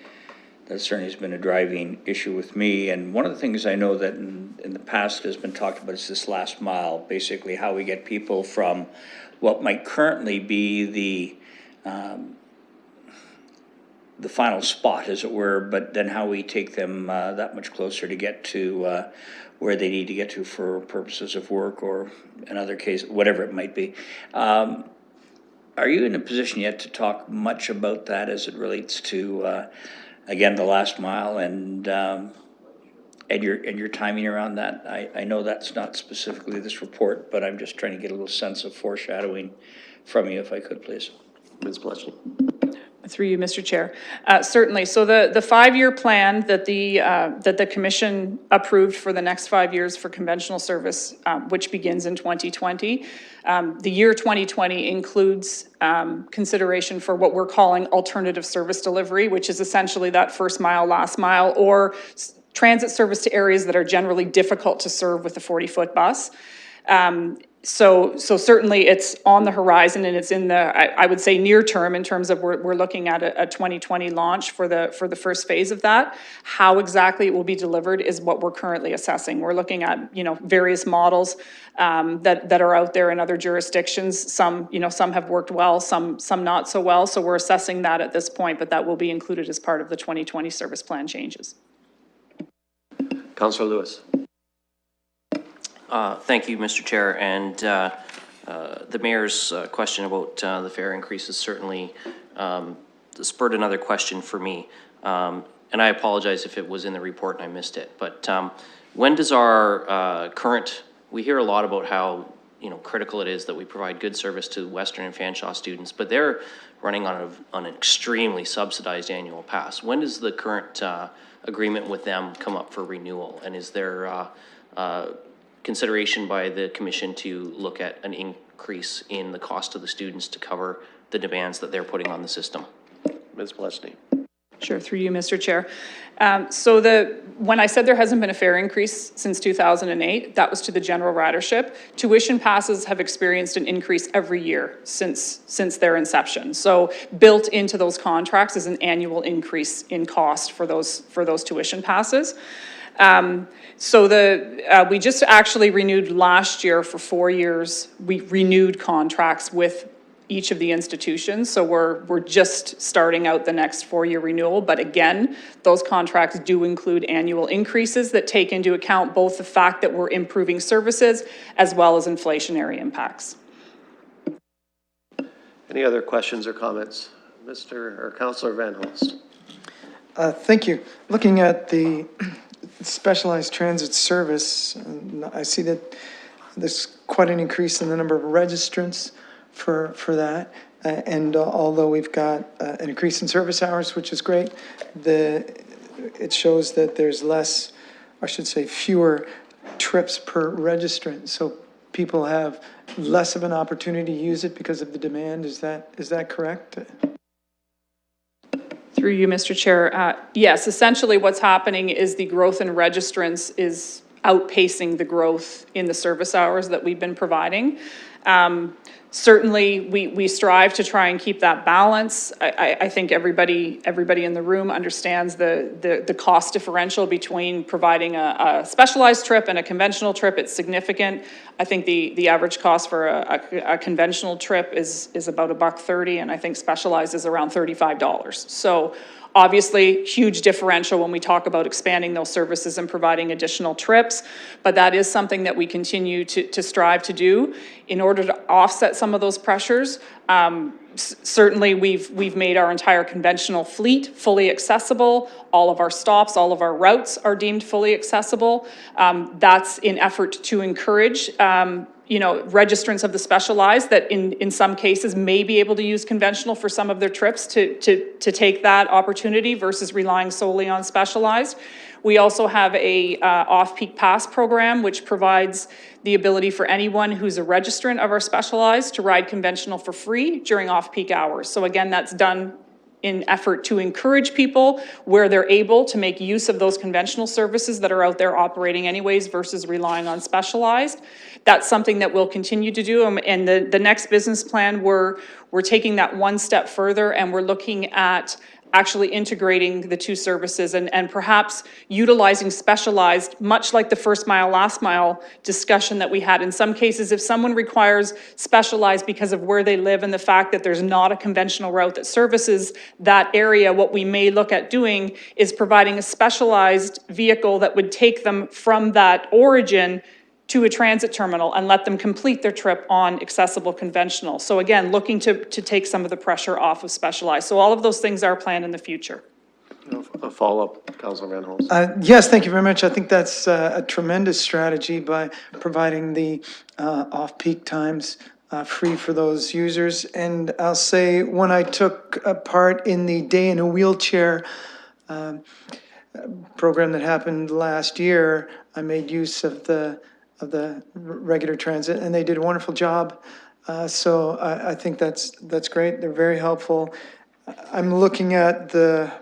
that certainly has been a driving issue with me. And one of the things I know that in the past has been talked about is this last mile, basically how we get people from what might currently be the final spot, as it were, but then how we take them that much closer to get to where they need to get to for purposes of work, or in other cases, whatever it might be. Are you in a position yet to talk much about that as it relates to, again, the last mile and your timing around that? I know that's not specifically this report, but I'm just trying to get a little sense of foreshadowing from you, if I could, please. Ms. Bletchley. Through you, Mr. Chair. Certainly. So the 5-year plan that the commission approved for the next 5 years for conventional service, which begins in 2020, the year 2020 includes consideration for what we're calling alternative service delivery, which is essentially that first mile, last mile, or transit service to areas that are generally difficult to serve with a 40-foot bus. So certainly it's on the horizon, and it's in the, I would say, near term in terms of we're looking at a 2020 launch for the first phase of that. How exactly it will be delivered is what we're currently assessing. We're looking at, various models that are out there in other jurisdictions. Some have worked well, some not so well. So we're assessing that at this point, but that will be included as part of the 2020 service plan changes. Councillor Lewis. Thank you, Mr. Chair, and the mayor's question about the fare increases certainly spurred another question for me. And I apologize if it was in the report and I missed it, but when does our we hear a lot about how critical it is that we provide good service to Western and Fanshawe students, but they're running on an extremely subsidized annual pass. When does the current agreement with them come up for renewal, and is there consideration by the commission to look at an increase in the cost of the students to cover the demands that they're putting on the system? Ms. Plesny. Sure, through you, Mr. Chair. So when I said there hasn't been a fare increase since 2008, that was to the general ridership. Tuition passes have experienced an increase every year since their inception. So built into those contracts is an annual increase in cost for those tuition passes. So we just actually renewed last year for 4 years. We renewed contracts with each of the institutions. So we're just starting out the next 4-year renewal. But again, those contracts do include annual increases that take into account both the fact that we're improving services as well as inflationary impacts. Any other questions or comments? Councillor Van Holst. Thank you. Looking at the specialized transit service, I see that there's quite an increase in the number of registrants for that. And although we've got an increase in service hours, which is great, it shows that there's less, I should say, fewer trips per registrant. So people have less of an opportunity to use it because of the demand. Is that correct? Through you, Mr. Chair. Yes, essentially what's happening is the growth in registrants is outpacing the growth in the service hours that we've been providing. Certainly, we strive to try and keep that balance. I think everybody in the room understands the cost differential between providing a specialized trip and a conventional trip. It's significant. I think the average cost for a conventional trip is about $1.30, and I think specialized is around $35. So obviously, huge differential when we talk about expanding those services and providing additional trips, but that is something that we continue to strive to do in order to offset some of those pressures. Certainly, we've made our entire conventional fleet fully accessible. All of our stops, all of our routes are deemed fully accessible. That's in effort to encourage registrants of the specialized that in some cases may be able to use conventional for some of their trips to take that opportunity versus relying solely on specialized. We also have a off-peak pass program, which provides the ability for anyone who's a registrant of our specialized to ride conventional for free during off-peak hours. So again, that's done in effort to encourage people where they're able to make use of those conventional services that are out there operating anyways versus relying on specialized. That's something that we'll continue to do. And the next business plan, we're taking that one step further, and we're looking at actually integrating the two services and perhaps utilizing specialized, much like the first mile, last mile discussion that we had. In some cases, if someone requires specialized because of where they live and the fact that there's not a conventional route that services that area, what we may look at doing is providing a specialized vehicle that would take them from that origin to a transit terminal and let them complete their trip on accessible conventional. So again, looking to take some of the pressure off of specialized. So all of those things are planned in the future. A follow-up, Councillor Van Holst. Yes, thank you very much. I think that's a tremendous strategy by providing the off-peak times free for those users. And I'll say, when I took a part in the Day in a Wheelchair program that happened last year, I made use of the regular transit, and they did a wonderful job. So I think that's great. They're very helpful. I'm looking at the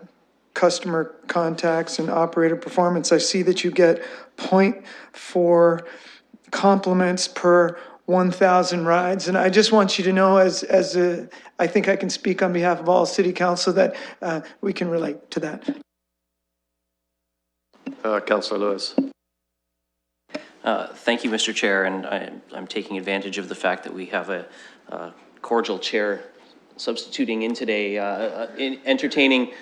customer contacts and operator performance. I see that you get 0.4 compliments per 1,000 rides. And I just want you to know, I think I can speak on behalf of all city council, that we can relate to that. Councillor Lewis. Thank you, Mr. Chair, and I'm taking advantage of the fact that we have a cordial chair substituting in today, entertaining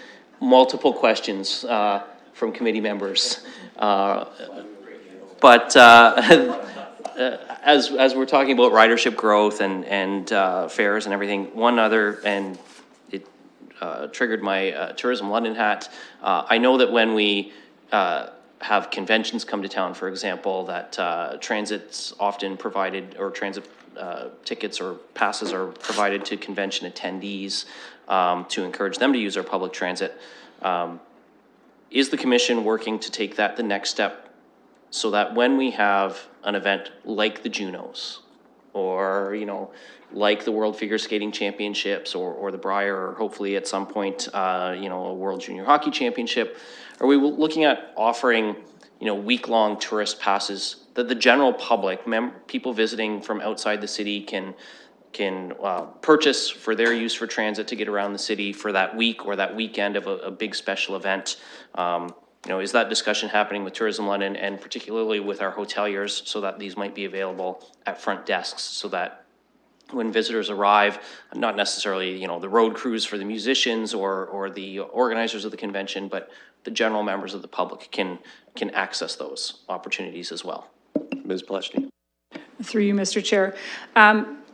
multiple questions from committee members. But as we're talking about ridership growth and fares and everything, one other, and it triggered my Tourism London hat. I know that when we have conventions come to town, for example, that transit's often provided, or transit tickets or passes are provided to convention attendees to encourage them to use our public transit. Is the commission working to take that the next step, so that when we have an event like the Junos, or, you know, like the World Figure Skating Championships, or the Briar, or hopefully at some point, you know, a World Junior Hockey Championship, are we looking at offering, you know, week-long tourist passes that the general public, people visiting from outside the city can purchase for their use for transit to get around the city for that week or that weekend of a big special event? You know, is that discussion happening with Tourism London, and particularly with our hoteliers, so that these might be available at front desks, so that when visitors arrive, not necessarily, you know, the road crews for the musicians or the organizers of the convention, but the general members of the public can access those opportunities as well? Ms. Pleshny. Through you, Mr. Chair.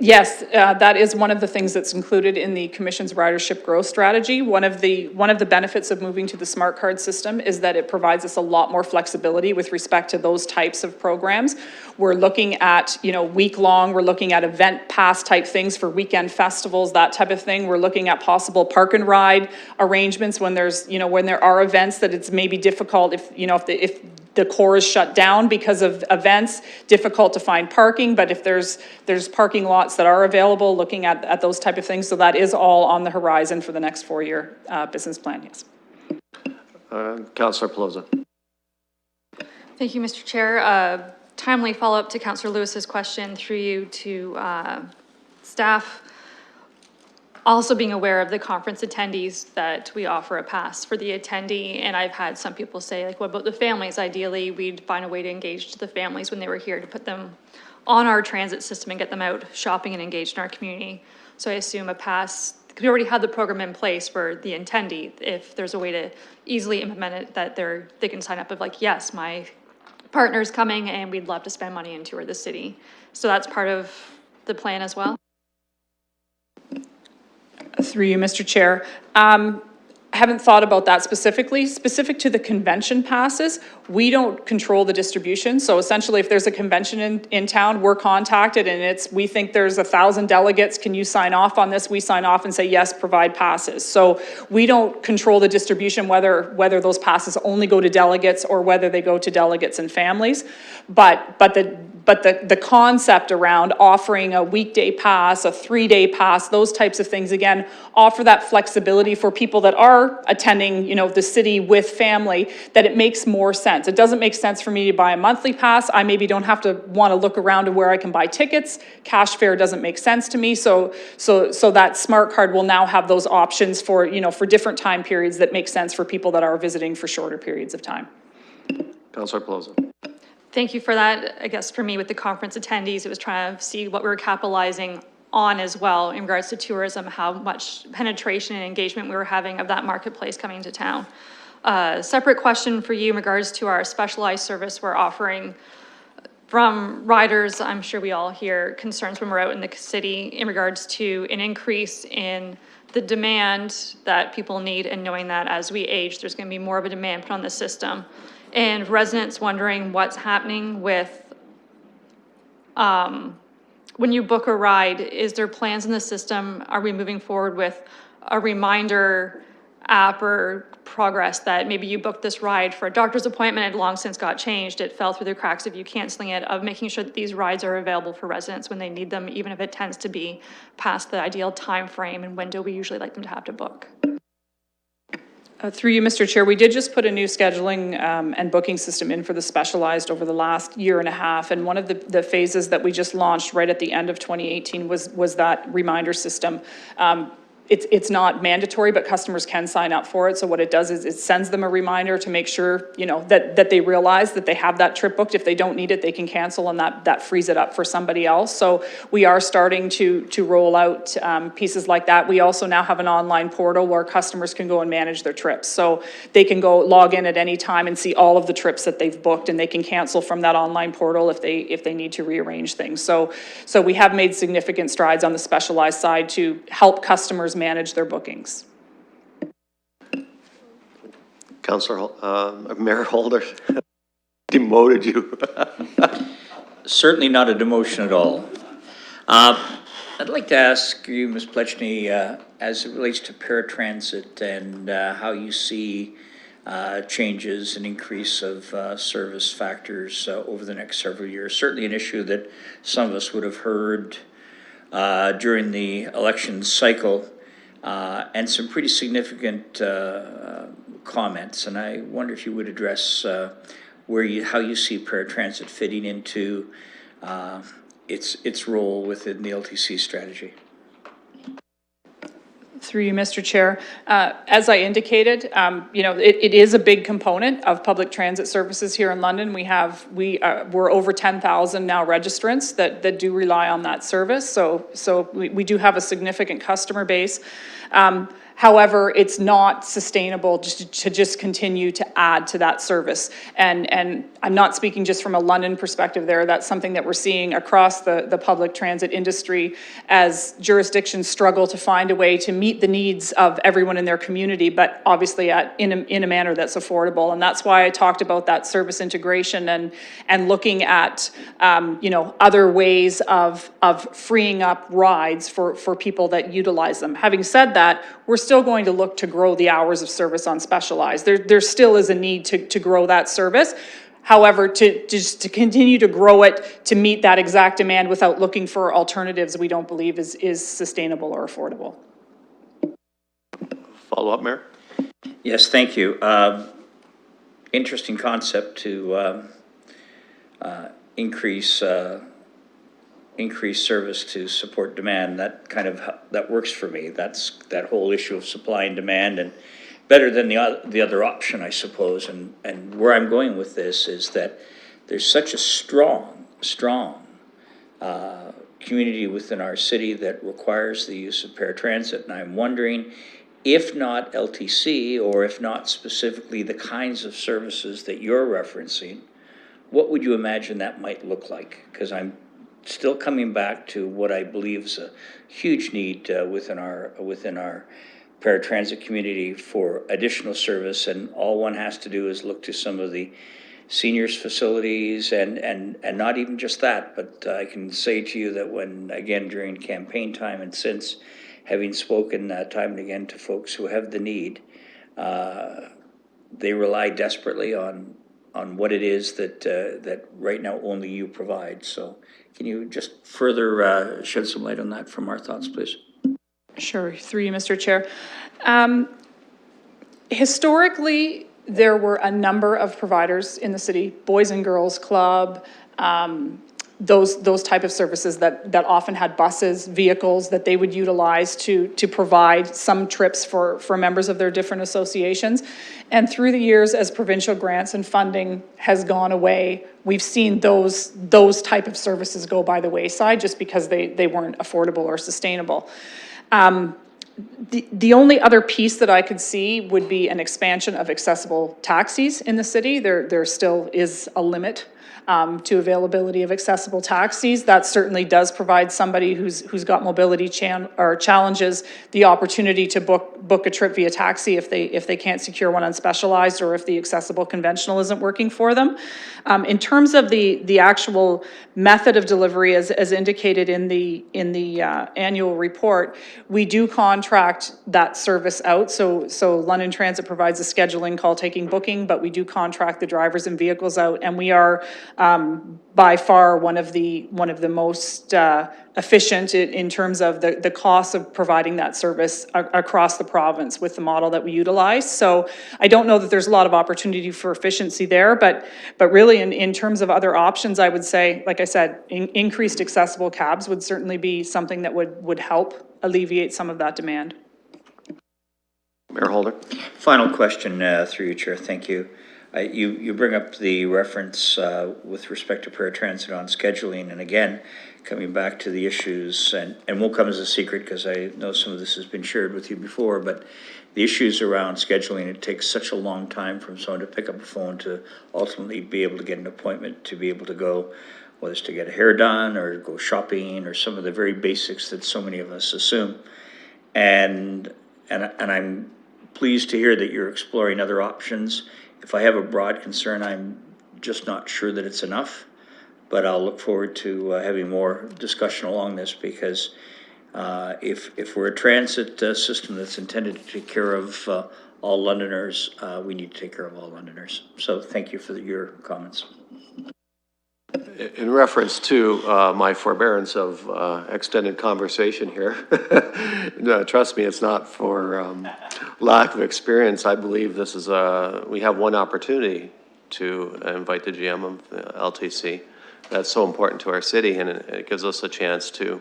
Yes, that is one of the things that's included in the Commission's ridership growth strategy. One of the benefits of moving to the smart card system is that it provides us a lot more flexibility with respect to those types of programs. We're looking at, you know, week-long, we're looking at event pass type things for weekend festivals, that type of thing. We're looking at possible park and ride arrangements when there's, you know, when there are events that it's maybe difficult if, you know, if the core is shut down because of events, difficult to find parking, but if there's parking lots that are available, looking at those type of things. So that is all on the horizon for the next 4-year business plan, yes. Councillor Pelosi. Thank you, Mr. Chair. Timely follow-up to Councillor Lewis's question through you to staff. Also being aware of the conference attendees, that we offer a pass for the attendee, and I've had some people say, like, what about the families? Ideally, we'd find a way to engage the families when they were here, to put them on our transit system and get them out shopping and engaged in our community. So I assume a pass, because we already have the program in place for the attendee, if there's a way to easily implement it, that they can sign up of, like, yes, my partner's coming and we'd love to spend money and tour the city. So that's part of the plan as well. Through you, Mr. Chair. I haven't thought about that specifically. Specific to the convention passes, we don't control the distribution. So essentially, if there's a convention in town, we're contacted and we think there's 1,000 delegates, can you sign off on this? We sign off and say, yes, provide passes. So we don't control the distribution, whether those passes only go to delegates or whether they go to delegates and families. But the concept around offering a weekday pass, a 3-day pass, those types of things, again, offer that flexibility for people that are attending, you know, the city with family, that it makes more sense. It doesn't make sense for me to buy a monthly pass. I maybe don't have to want to look around to where I can buy tickets. Cash fare doesn't make sense to me. So that smart card will now have those options for, you know, for different time periods that make sense for people that are visiting for shorter periods of time. Councillor Pelosi. Thank you for that. I guess for me, with the conference attendees, it was trying to see what we were capitalizing on as well in regards to tourism, how much penetration and engagement we were having of that marketplace coming to town. Separate question for you in regards to our specialized service we're offering. From riders, I'm sure we all hear concerns when we're out in the city in regards to an increase in the demand that people need, and knowing that as we age, there's going to be more of a demand put on the system. And residents wondering what's happening with when you book a ride, is there plans in the system? Are we moving forward with a reminder app or progress that maybe you booked this ride for a doctor's appointment, it long since got changed, it fell through the cracks of you canceling it, of making sure that these rides are available for residents when they need them, even if it tends to be past the ideal time frame and window we usually like them to have to book? Through you, Mr. Chair, we did just put a new scheduling and booking system in for the specialized over the last year and a half. And one of the phases that we just launched right at the end of 2018 was that reminder system. It's not mandatory, but customers can sign up for it. So what it does is it sends them a reminder to make sure, you know, that they realize that they have that trip booked. If they don't need it, they can cancel, and that frees it up for somebody else. So we are starting to roll out pieces like that. We also now have an online portal where customers can go and manage their trips. So they can go log in at any time and see all of the trips that they've booked, and they can cancel from that online portal if they need to rearrange things. So we have made significant strides on the specialized side to help customers manage their bookings. Councillor, Mayor Holder demoted you. Certainly not a demotion at all. I'd like to ask you, Ms. Pletchny, as it relates to paratransit and how you see changes and increase of service factors over the next several years. Certainly an issue that some of us would have heard during the election cycle, and some pretty significant comments. And I wonder if you would address how you see paratransit fitting into its role within the LTC strategy. Through you, Mr. Chair. As I indicated, you know, it is a big component of public transit services here in London. We're over 10,000 now registrants that do rely on that service. So we do have a significant customer base. However, it's not sustainable to just continue to add to that service. And I'm not speaking just from a London perspective there. That's something that we're seeing across the public transit industry as jurisdictions struggle to find a way to meet the needs of everyone in their community, but obviously in a manner that's affordable. And that's why I talked about that service integration and looking at you know, other ways of freeing up rides for people that utilize them. Having said that, we're still going to look to grow the hours of service on specialized. There still is a need to grow that service. However, to continue to grow it to meet that exact demand without looking for alternatives, we don't believe is sustainable or affordable. Follow up, Mayor? Yes, thank you. Interesting concept to increase service to support demand. That works for me. That's that whole issue of supply and demand, and better than the other option, I suppose. And where I'm going with this is that there's such a strong community within our city that requires the use of paratransit, and I'm wondering, if not LTC, or if not specifically the kinds of services that you're referencing, what would you imagine that might look like? Because I'm still coming back to what I believe is a huge need within our paratransit community for additional service, and all one has to do is look to some of the seniors facilities and not even just that, but I can say to you that when, again, during campaign time and since, having spoken time and again to folks who have the need, they rely desperately on what it is that right now only you provide. So can you just further shed some light on that from our thoughts, please? Sure, through you, Mr. Chair. Historically, there were a number of providers in the city, Boys and Girls Club, those type of services that often had buses, vehicles that they would utilize to provide some trips for members of their different associations. And through the years, as provincial grants and funding has gone away, we've seen those type of services go by the wayside just because they weren't affordable or sustainable. The only other piece that I could see would be an expansion of accessible taxis in the city. There still is a limit to availability of accessible taxis. That certainly does provide somebody who's got mobility challenges the opportunity to book a trip via taxi if they can't secure one on Specialized, or if the accessible conventional isn't working for them. In terms of the actual method of delivery, as indicated in the annual report, we do contract that service out. So London Transit provides a scheduling, call taking, booking, but we do contract the drivers and vehicles out, and we are by far one of the most efficient in terms of the cost of providing that service across the province with the model that we utilize. So I don't know that there's a lot of opportunity for efficiency there, but really in terms of other options, I would say, like I said, increased accessible cabs would certainly be something that would help alleviate some of that demand. Mayor Holder? Final question through you, Chair. Thank you. You bring up the reference with respect to paratransit on scheduling, and again, coming back to the issues, and won't come as a secret because I know some of this has been shared with you before, but the issues around scheduling, it takes such a long time from someone to pick up a phone to ultimately be able to get an appointment, to be able to go, whether it's to get a hair done or go shopping or some of the very basics that so many of us assume. And I'm pleased to hear that you're exploring other options. If I have a broad concern, I'm just not sure that it's enough, but I'll look forward to having more discussion along this, because if we're a transit system that's intended to take care of all Londoners, we need to take care of all Londoners. So thank you for your comments. In reference to my forbearance of extended conversation here, no, trust me, it's not for lack of experience. I believe this is we have one opportunity to invite the GM of the LTC. That's so important to our city, and it gives us a chance to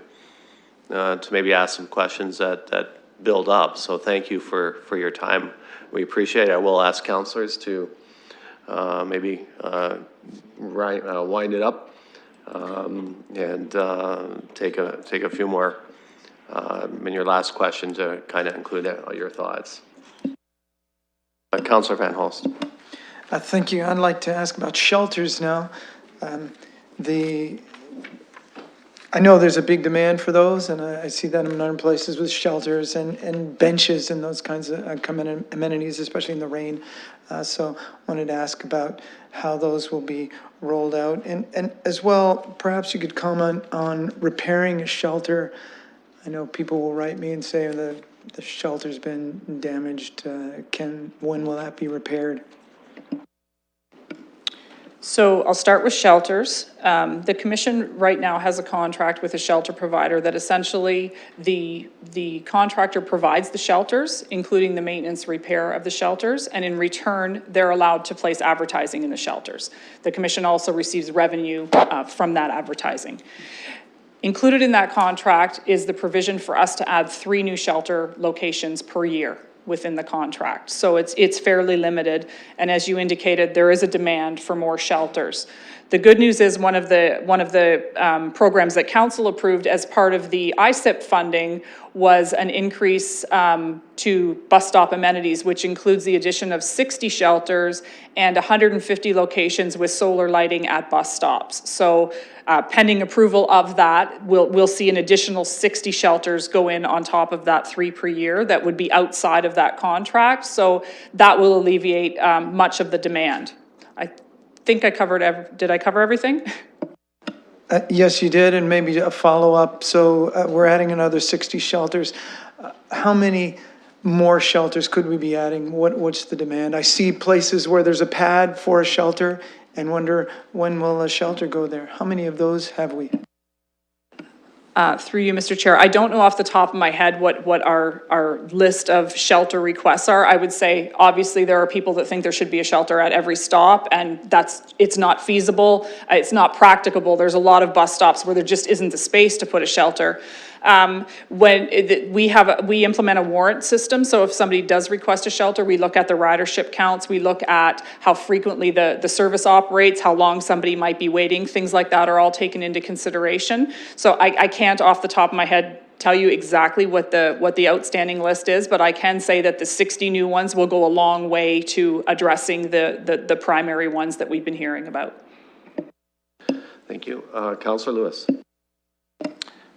maybe ask some questions that build up. So thank you for your time. We appreciate it. I will ask councillors to maybe wind it up and take a few more in your last question to kind of include your thoughts. Councillor Van Holst. Thank you. I'd like to ask about shelters now. I know there's a big demand for those, and I see that in other places with shelters and benches and those kinds of common amenities, especially in the rain. So wanted to ask about how those will be rolled out. And as well, perhaps you could comment on repairing a shelter. I know people will write me and say the shelter's been damaged. When will that be repaired? So I'll start with shelters. The commission right now has a contract with a shelter provider that essentially the contractor provides the shelters, including the maintenance repair of the shelters, and in return, they're allowed to place advertising in the shelters. The commission also receives revenue from that advertising. Included in that contract is the provision for us to add 3 new shelter locations per year within the contract. So it's fairly limited, and as you indicated, there is a demand for more shelters. The good news is one of the programs that council approved as part of the ISIP funding was an increase to bus stop amenities, which includes the addition of 60 shelters and 150 locations with solar lighting at bus stops. So pending approval of that, we'll see an additional 60 shelters go in on top of that 3 per year that would be outside of that contract. So that will alleviate much of the demand. I think I covered, did I cover everything? Yes, you did, and maybe a follow-up. So we're adding another 60 shelters. How many more shelters could we be adding? What's the demand? I see places where there's a pad for a shelter and wonder when will a shelter go there? How many of those have we? Through you, Mr. Chair, I don't know off the top of my head what our list of shelter requests are. I would say, obviously, there are people that think there should be a shelter at every stop, and it's not feasible. It's not practicable. There's a lot of bus stops where there just isn't the space to put a shelter. We implement a warrant system, so if somebody does request a shelter, we look at the ridership counts, we look at how frequently the service operates, how long somebody might be waiting, things like that are all taken into consideration. So I can't off the top of my head tell you exactly what the outstanding list is, but I can say that the 60 new ones will go a long way to addressing the primary ones that we've been hearing about. Thank you. Councillor Lewis.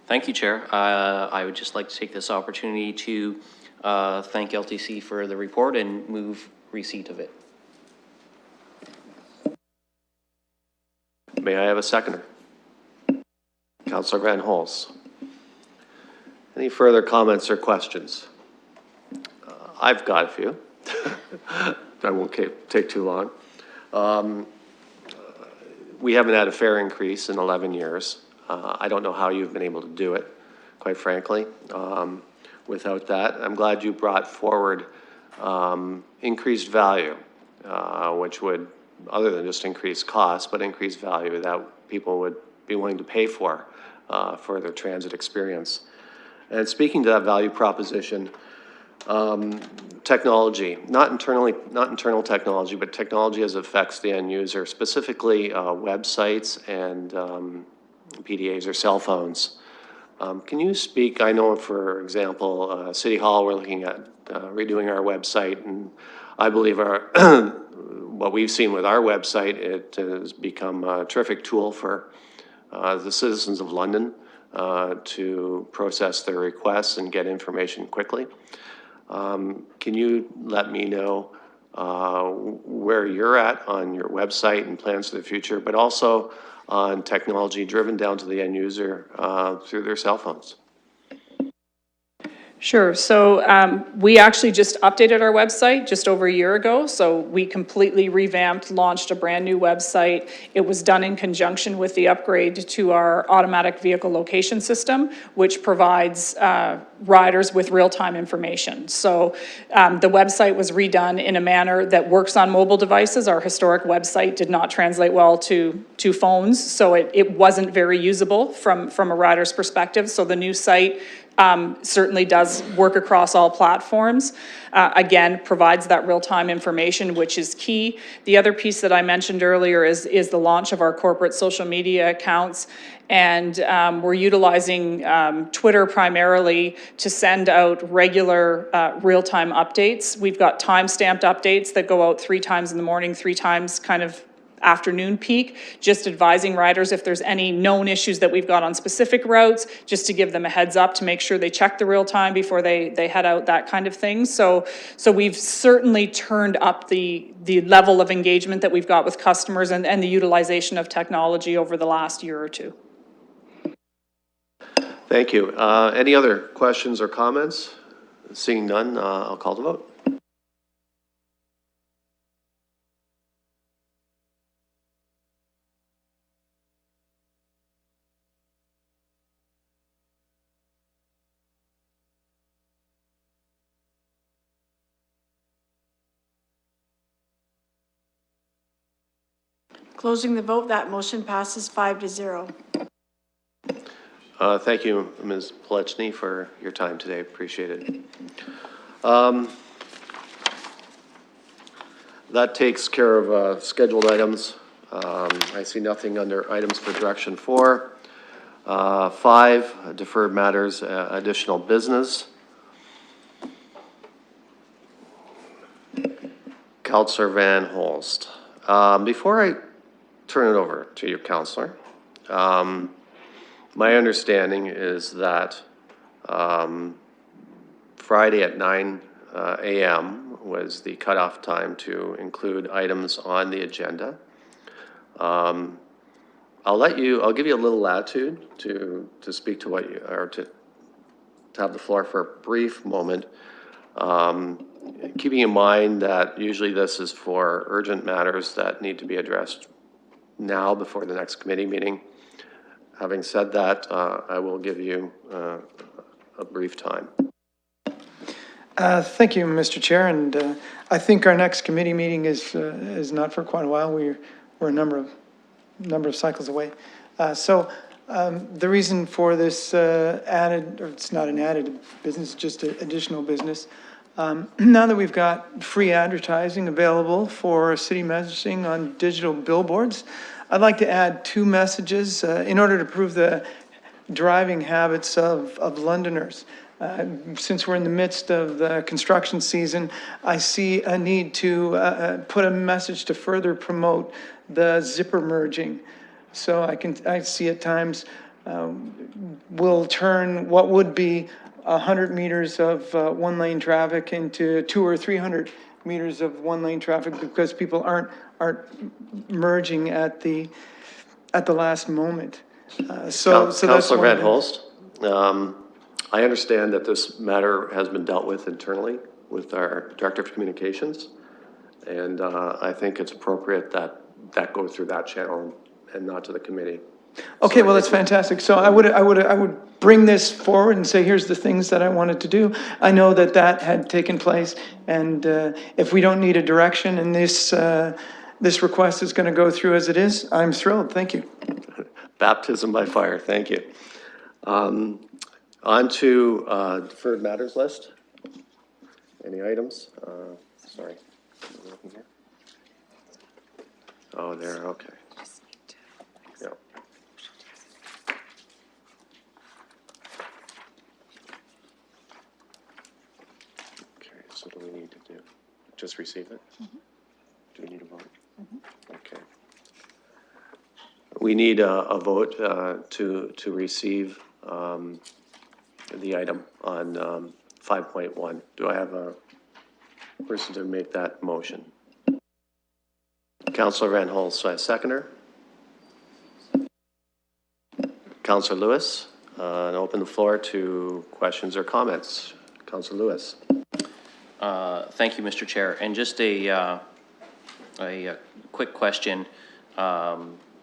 Thank you, Chair. I would just like to take this opportunity to thank LTC for the report and move receipt of it. May I have a seconder? Councillor Van Holst. Any further comments or questions? I've got a few. I won't take too long. We haven't had a fare increase in 11 years. I don't know how you've been able to do it, quite frankly. Without that, I'm glad you brought forward increased value, which would, other than just increase costs, but increase value that people would be willing to pay for their transit experience. And speaking to that value proposition, technology, not internal technology, but technology as it affects the end user, specifically websites and PDAs or cell phones. Can you speak, I know for example, City Hall, we're looking at redoing our website, and I believe what we've seen with our website, it has become a terrific tool for the citizens of London to process their requests and get information quickly. Can you let me know where you're at on your website and plans for the future, but also on technology driven down to the end user through their cell phones? Sure. So we actually just updated our website just over a year ago. So we completely revamped, launched a brand new website. It was done in conjunction with the upgrade to our automatic vehicle location system, which provides riders with real-time information. So the website was redone in a manner that works on mobile devices. Our historic website did not translate well to phones, so it wasn't very usable from a rider's perspective. So the new site certainly does work across all platforms. Again, provides that real-time information, which is key. The other piece that I mentioned earlier is the launch of our corporate social media accounts. And we're utilizing Twitter primarily to send out regular real-time updates. We've got time-stamped updates that go out 3 times in the morning, 3 times kind of afternoon peak, just advising riders if there's any known issues that we've got on specific routes, just to give them a heads up to make sure they check the real time before they head out, that kind of thing. So we've certainly turned up the level of engagement that we've got with customers and the utilization of technology over the last year or two. Thank you. Any other questions or comments? Seeing none, I'll call the vote. Closing the vote, that motion passes 5-0. Thank you, Ms. Plechny, for your time today. Appreciate it. That takes care of scheduled items. I see nothing under items for direction 4. 5, deferred matters, additional business. Councillor Van Holst. Before I turn it over to you, Councillor, my understanding is that Friday at 9 a.m. was the cutoff time to include items on the agenda. I'll give you a little latitude to speak to what you, or to have the floor for a brief moment. Keeping in mind that usually this is for urgent matters that need to be addressed now before the next committee meeting. Having said that, I will give you a brief time. Thank you, Mr. Chair, and I think our next committee meeting is not for quite a while. We're a number of cycles away. So the reason for this added, or it's not an added business, just additional business. Now that we've got free advertising available for city messaging on digital billboards, I'd like to add 2 messages in order to prove the driving habits of Londoners. Since we're in the midst of the construction season, I see a need to put a message to further promote the zipper merging. So I see at times, we'll turn what would be 100 meters of one-lane traffic into 200 or 300 meters of one-lane traffic because people aren't merging at the last moment. So that's Councillor one Van of the- Holst, I understand that this matter has been dealt with internally with our Director of Communications. And I think it's appropriate that that goes through that channel and not to the committee. Okay, well, that's fantastic. So I would bring this forward and say, here's the things that I wanted to do. I know that that had taken place, and if we don't need a direction and this request is going to go through as it is, I'm thrilled. Thank you. Baptism by fire, thank you. On to deferred matters list. Any items? Sorry. Oh, there, okay. Yep. Okay, so do we need to do, just receive it? Do we need a vote? Okay. We need a vote to receive the item on 5.1. Do I have a person to make that motion? Councillor Van Holst, seconder. Councillor Lewis, and open the floor to questions or comments. Councillor Lewis. Thank you, Mr. Chair. And just a quick question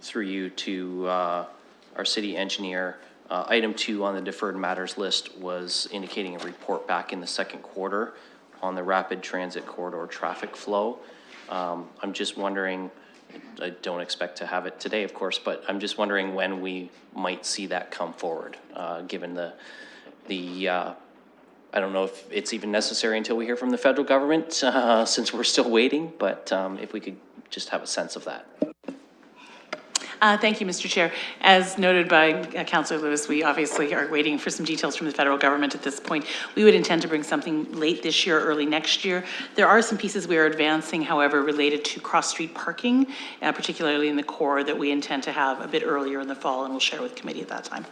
through you to our city engineer. Item 2 on the deferred matters list was indicating a report back in the second quarter on the rapid transit corridor traffic flow. I'm just wondering, I don't expect to have it today, of course, but I'm just wondering when we might see that come forward, given the I don't know if it's even necessary until we hear from the federal government, since we're still waiting, but if we could just have a sense of that. Thank you, Mr. Chair. As noted by Councillor Lewis, we obviously are waiting for some details from the federal government at this point. We would intend to bring something late this year, early next year. There are some pieces we are advancing, however, related to cross-street parking, particularly in the core, that we intend to have a bit earlier in the fall, and we'll share with committee at that time.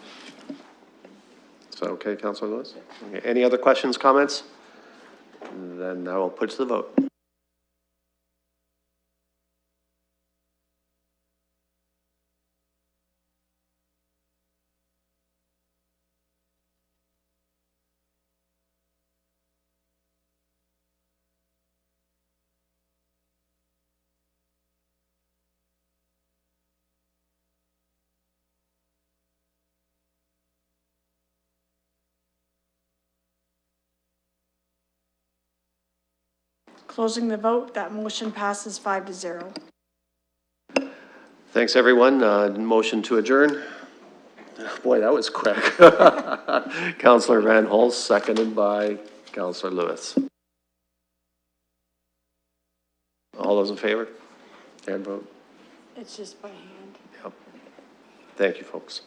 Is that okay, Councillor Lewis? Okay. Any other questions, comments? Then I will put to the vote. Closing the vote, that motion passes 5-0. Thanks, everyone. Motion to adjourn. Boy, that was quick. Councillor Van Holst, seconded by Councillor Lewis. All those in favor? Hand vote. It's just by hand. Yep. Thank you, folks.